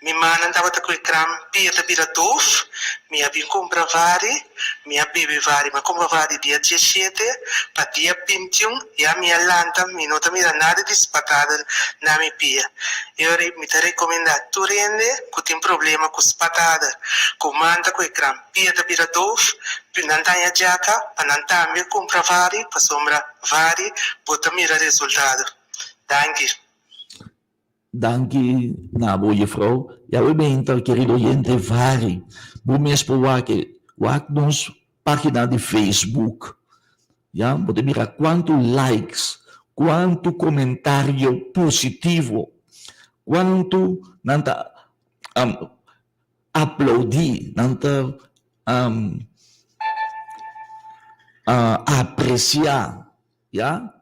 me manan tava com kram pia da bira dof, minha vim comprar vari, minha bebe vari, mas compra vari dia 17, para dia 21, e a minha lanta, me não tá me dando nada de patader na minha pia. Eu me te recomendar, tu rende, que tem problema com os patader, com manta com kram pia da bira dof, pinantanya jaka, panantame compra vari, para sombra vari, bota mira resultado. Danke. Danke, Nabo, juffrouw. Ja, we bent querido oyente vari. Bom mês por wak nos página de Facebook. Ja, pode mirar quanto likes, quanto comentário positivo, quanto nanta uploadi, nanta apreciar, ja?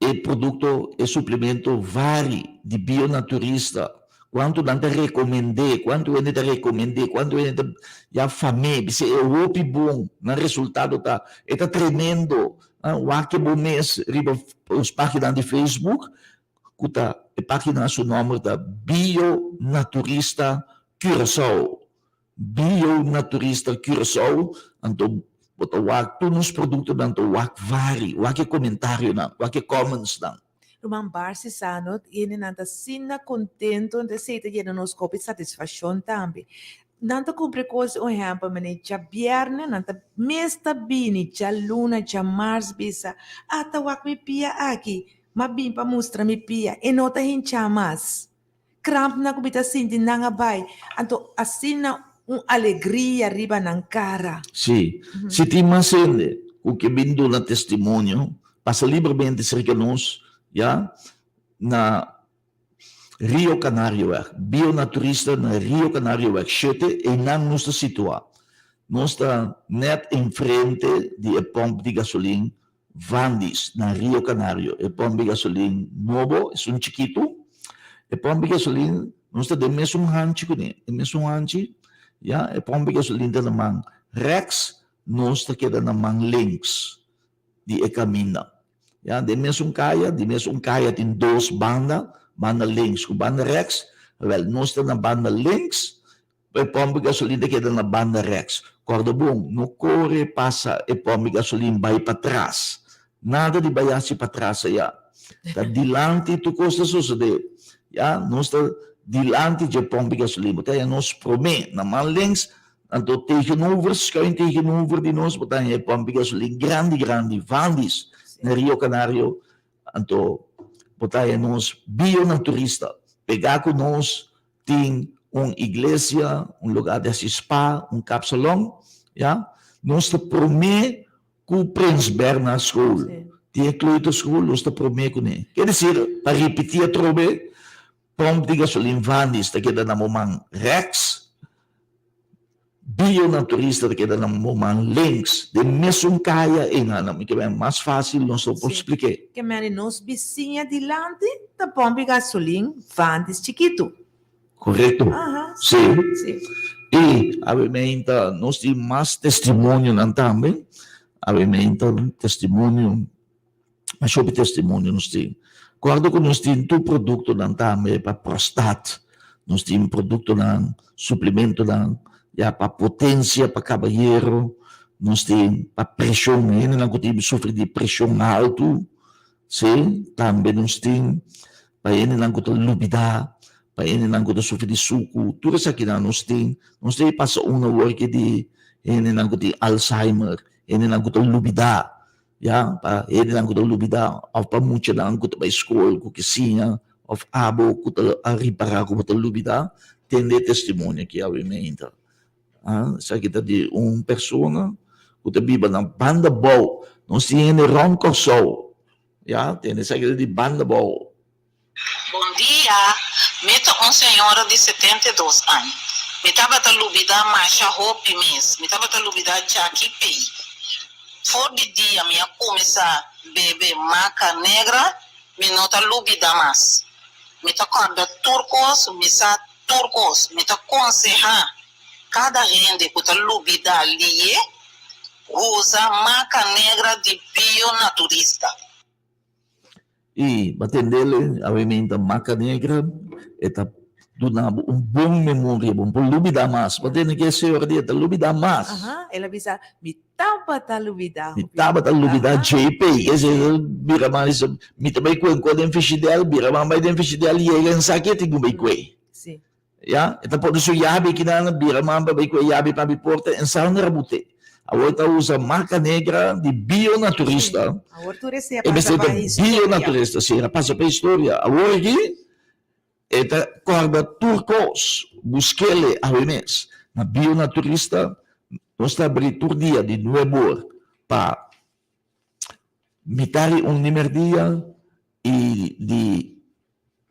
E produto e suplemento vari di bionaturista, quanto nanta recomendei, quanto ele te recomendei, quanto ele te já famei, se é o bom, no resultado tá, é tá tremendo, o que bom mês, riba os páginas de Facebook, kuta e página su nome da Bionaturista Curaçao, Bionaturista Curaçao, então bota wak tu nos produto dan to wak vari, wak comentário nan, wak comments nan. Roman Barsi sanot, yun nanta sina contento, nanta seita yun nos kopi satisfaction tambi. Nanta kumpre coisa um exemplo, mane já viernes, nanta mesta bini, já luna, já mars bisa, ata wak mi pia aqui, ma bim pa mostra mi pia, e nota hincha mas. Cramp na kubita sinti nanga bay, anto asina alegria arriba na cara. Sì, se ti masende, o que vindo na testemunho, passa livremente cerca nós, ja, na Rio Canario, bionaturista na Rio Canario, chete e não nos situa. Nós está net em frente de pompa de gasolina Vandis, na Rio Canario. E pompa de gasolina novo, é um chiquito. E pompa de gasolina, nós está de mesmo hanchi, ja, e pompa de gasolina na mão Rex, nós está queda na mão links de caminho. Ja, de mesmo caia tem duas bandas, banda links com banda Rex, well, nós está na banda links, e pompa de gasolina queda na banda Rex. Corda bom, no corre, passa e pompa de gasolina vai para trás. Nada de baiar-se para trás, já. Está dilante, tu costa suceder. Ja, nós está dilante de pompa de gasolina. Então, nós promete, na mão links, então tegenover, schuin tegenover de nós, botanya pompa de gasolina grande, Vandis, na Rio Canario, então, botanya nós bionaturista, pegar com nós, tem uma igreja, lugar de spa, capsulão, ja, nós te promete que o Prince Bernhard School, tem incluído a school, nós te promete com ele. Quer dizer, para repetir a trobe, pompa de gasolina Vandis, que queda na momento Rex, bionaturista que queda na momento links, de mesmo caia em ano, que é mais fácil, não só posso explicar. Que mane nos vizinha dilante, da pompa de gasolina Vandis chiquito. Correto? Sim. E, obviamente, nós temos mais testemunho também. Obviamente, testemunho, mas sobre testemunho nós temos. Quando nós temos um produto também para prostate, nós temos produto ng suplemento ng para potência para caballeiro, nós temos para pressão, não temos sofrer de pressão alto, sim, também nós temos para ele não ter lubida, para ele não ter sofrer de suco, tudo isso aqui nós temos passa uma work de ele não ter Alzheimer, ele não ter lubida, para ele não ter lubida, ou para muito não ter para escola, cozinha, ou abo, a reparar com a lubida, tem testemunho aqui ao emenda. Sa kita di persona que vive na banda boa, não se tem Ron Corso, tem sa kita di banda boa. Bom dia, me tô senhora de 72 anos. Me tava a lubida Masha Hope mês, me tava a lubida Jackie Pay. For de dia, minha começar bebe maca negra, me nota lubida mais. Me tá corda turcos, me tá aconselhar. Cada gente que está lubida ali usa maca negra de bionaturista. E batendele, obviamente, maca negra, está dando bom memória, bom lubida mais. Batende que a senhora diz, lubida mais. Ela bisa, mitaba ta lubida. Mitaba ta lubida JP. Esse bira mais, mitaba ko den fishidel, bira mais den fishidel, e ele sakit igubai ko. Sim. Então pode ser yabe que na bira mamba bem com yabe para me porta em sal rabute. A outra usa marca negra de bionaturista. A outra é bionaturista, sim, passa para a história. A outra aqui é corda turcos, busquele a mês. Na bionaturista nós abrimos todo dia de 9 horas para mitari número dia e de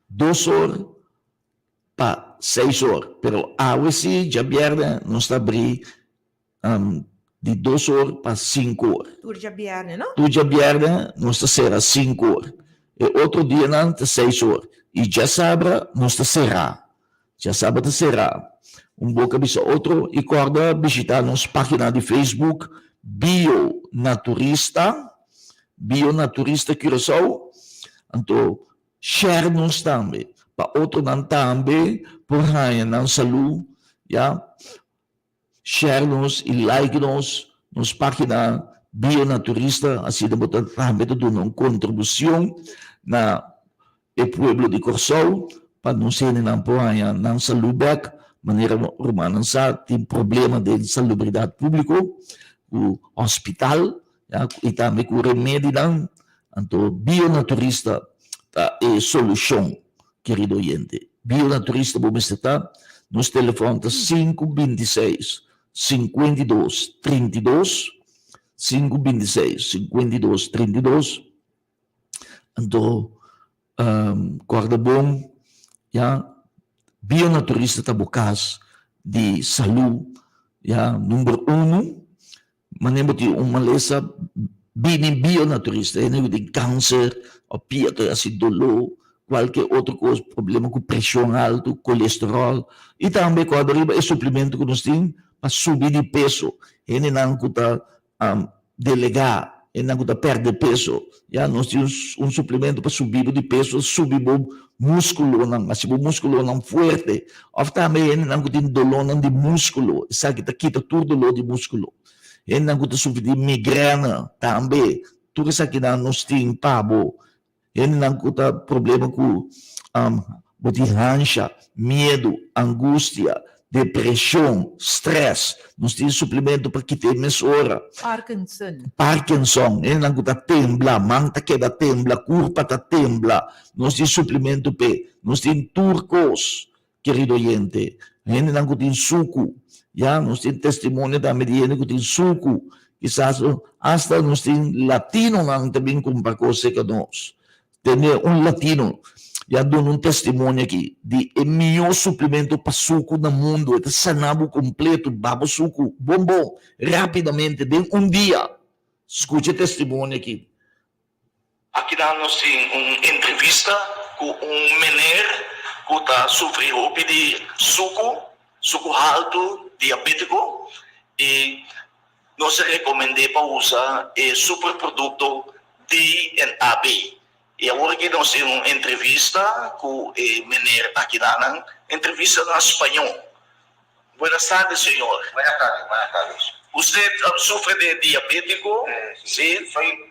2 horas para 6 horas, pero hoje já viernes nós abrimos de 2 horas para 5 horas. Tu já viernes, não? Tu já viernes nós será 5 horas. E outro dia não 6 horas. E já sábado nós será. Já sábado será. Boca bisa outro e corda visitar nossa página de Facebook Bionaturista Curaçao. Então share nos também. Para outro não também, por aí não saúde, share-nos e like-nos nos página Bionaturista, assim de botar também toda uma contribuição na o pueblo de Corçol, para não ser nem por aí não saúde, maneira romana tem problema de salubridade pública, o hospital, e também com o remédio, então Bionaturista é solução. Querido oyente, Bionaturista, vamos estar nos telefones 526 52 32 526 52 32. Então, corda bom, Bionaturista está bocas de saúde, número 1, manemos de uma lesa bionaturista, de câncer, ou piato, assim, dolor, qualquer outro coisa, problema com pressão alta, colesterol, e também quando arriba é suplemento que nós temos para subir de peso, ele não está delegar, ele não está perder peso, nós temos suplemento para subir de peso, subir o músculo, assim, o músculo não forte, ou também ele não tem dolor de músculo, sabe que quita todo dolor de músculo, ele não está sofrer de migrana também, tudo isso aqui nós temos pabo. Ele não tem problema com rancha, medo, angústia, depressão, stress. Nós temos suplemento para que tenha mesura. Parkinson. Ele não tem tembla, manta queda tembla, curva tá tembla. Nós temos suplemento para. Nós temos turcos, querido oyente. Ele não tem suco. Nós temos testemunho também de ele que tem suco. Quizás hasta nós temos latino também com coisa que nós. Tem latino, já dou testemunho aqui, de o melhor suplemento para suco no mundo, é sanabo completo, babo suco, bom, rapidamente, de dia. Escute o testemunho aqui. Aqui nós temos uma entrevista com menino que está sofrendo de suco alto, diabético, e nós recomendamos para usar o superproduto DNAB. E agora que nós temos uma entrevista com o menino aqui entrevista en español. Buenas tardes, señor. Buenas tardes. ¿Usted sufre de diabético? Sí.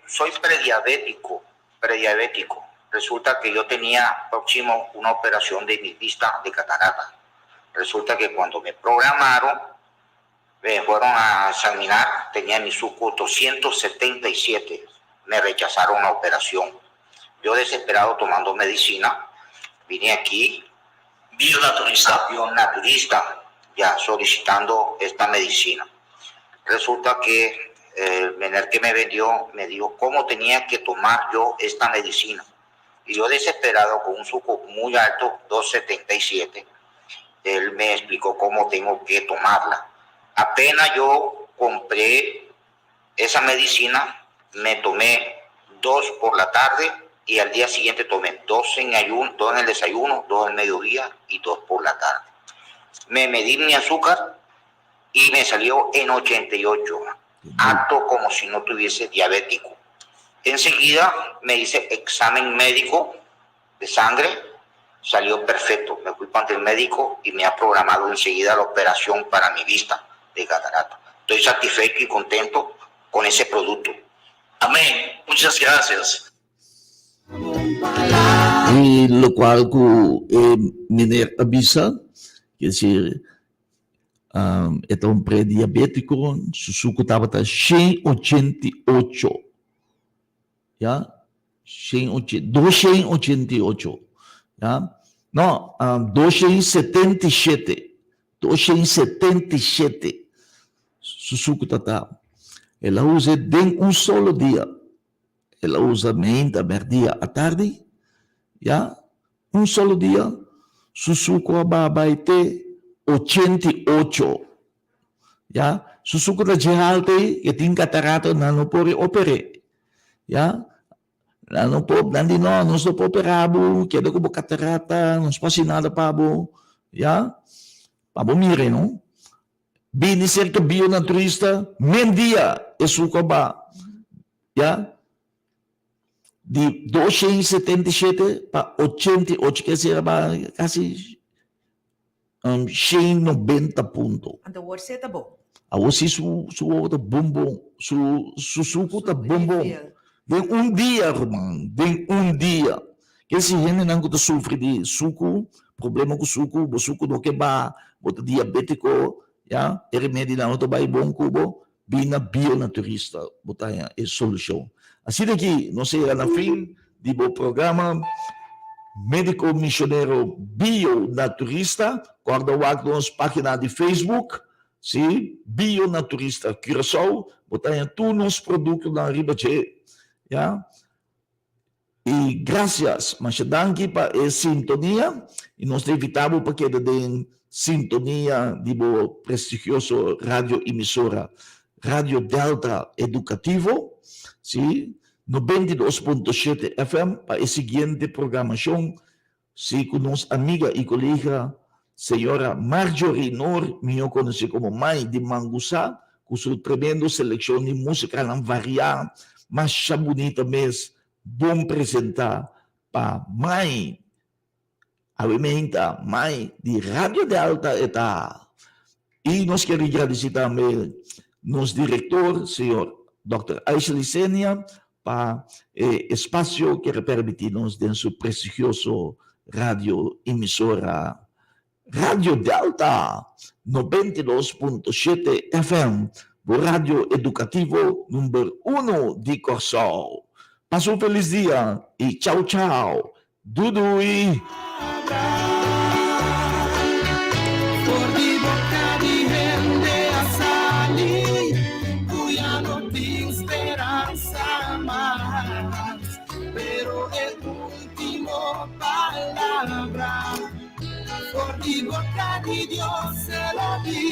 Soy prediabético. Resulta que yo tenía próximo una operación de mi vista de catarata. Resulta que cuando me programaron, me fueron a examinar, tenía mi suco 277. Me rechazaron la operación. Yo desesperado tomando medicina, vine aquí, bionaturista, ya solicitando esta medicina. Resulta que el menor que me vendió me dijo cómo tenía que tomar yo esta medicina. Y yo desesperado con un suco muy alto, 277, él me explicó cómo tengo que tomarla. Apenas yo compré esa medicina, me tomé 2 por la tarde y al día siguiente tomé 2 en el desayuno, 2 en el mediodía y 2 por la tarde. Me medí mi azúcar y me salió en 88, alto como si no tuviese diabético. Enseguida me hice examen médico de sangre, salió perfecto. Me fui para el médico y me ha programado enseguida la operación para mi vista de catarata. Estoy satisfecho y contento con ese producto. Amén. Muchas gracias. Y lo cual me avisa, que decir, é um pré-diabético, su suco estava 188. ¿Ya? 288. ¿Ya? No, 277. 277. Su suco estava. Ela usa em solo dia. Ela usa meia dia à tarde. ¿Ya? Solo dia. Su suco vai ter 88. ¿Ya? Su suco da gehalte, que tem catarata, não pode operar. ¿Ya? Não pode, não se pode operar, que com catarata, não se pode nada para ¿ya? Para mire, não? Bem ser que bionaturista, mendia, é suco ba. ¿Ya? De 277 para 88, que será quase 190 pontos. And the word set bom. A você su bombom, su suco tá bombom. Vem dia, irmão, vem dia. Que se gente não que sofre de suco, problema com suco, o suco não quebra, bota diabético, já, remédio não to vai bom cubo, bina bionaturista, botar é solução. Assim daqui, não sei, na fim do programa Médico Missionário Bionaturista, quando eu nos página de Facebook, sim, Bionaturista Curaçao, botar todos os produtos na ribache, já. E graças, mas danke para a sintonia, e nós evitamos para que de sintonia de bo prestigioso rádio emissora, Rádio Delta Educativo, sim, 92.7 FM para a seguinte programação, se com nossa amiga e colega, senhora Marjorie Nor, melhor conhecida como Mãe de Manguçá, com sua tremenda seleção de música não variada, mas bonita mesmo, bom apresentar para Mãe, alimenta Mãe de Rádio Delta Eta. E nós queremos agradecer também nosso diretor, senhor Dr. Ashley Senia, para o espaço que permite-nos dentro do seu prestigioso rádio emissora Rádio Delta 92.7 FM, o rádio educativo número 1 de Curaçao. Passe um feliz dia e tchau, tchau. Dudui! Por mi boca di Dios se lo di,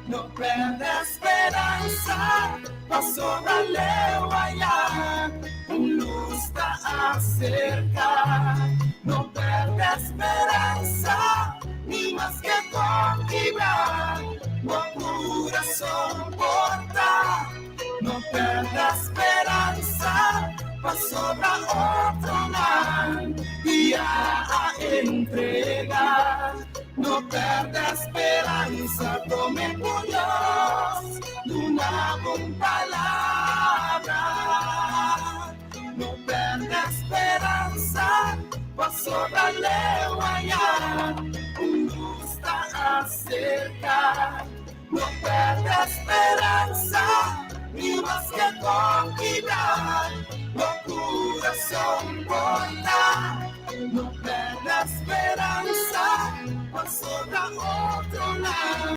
no perde esperanza, pasó la lengua ya, luz está cerca, no perde esperanza, ni más que conquistar, no corazón porta, no perde esperanza, pasó la otro man, y a entregar. no perde esperanza, tome por Dios una buena palabra. No perde esperanza, pasó la lewaya, un gusta acercar. No perde esperanza, ni más que conquistar, no corazón volar. No perde esperanza, pasó a otro lado.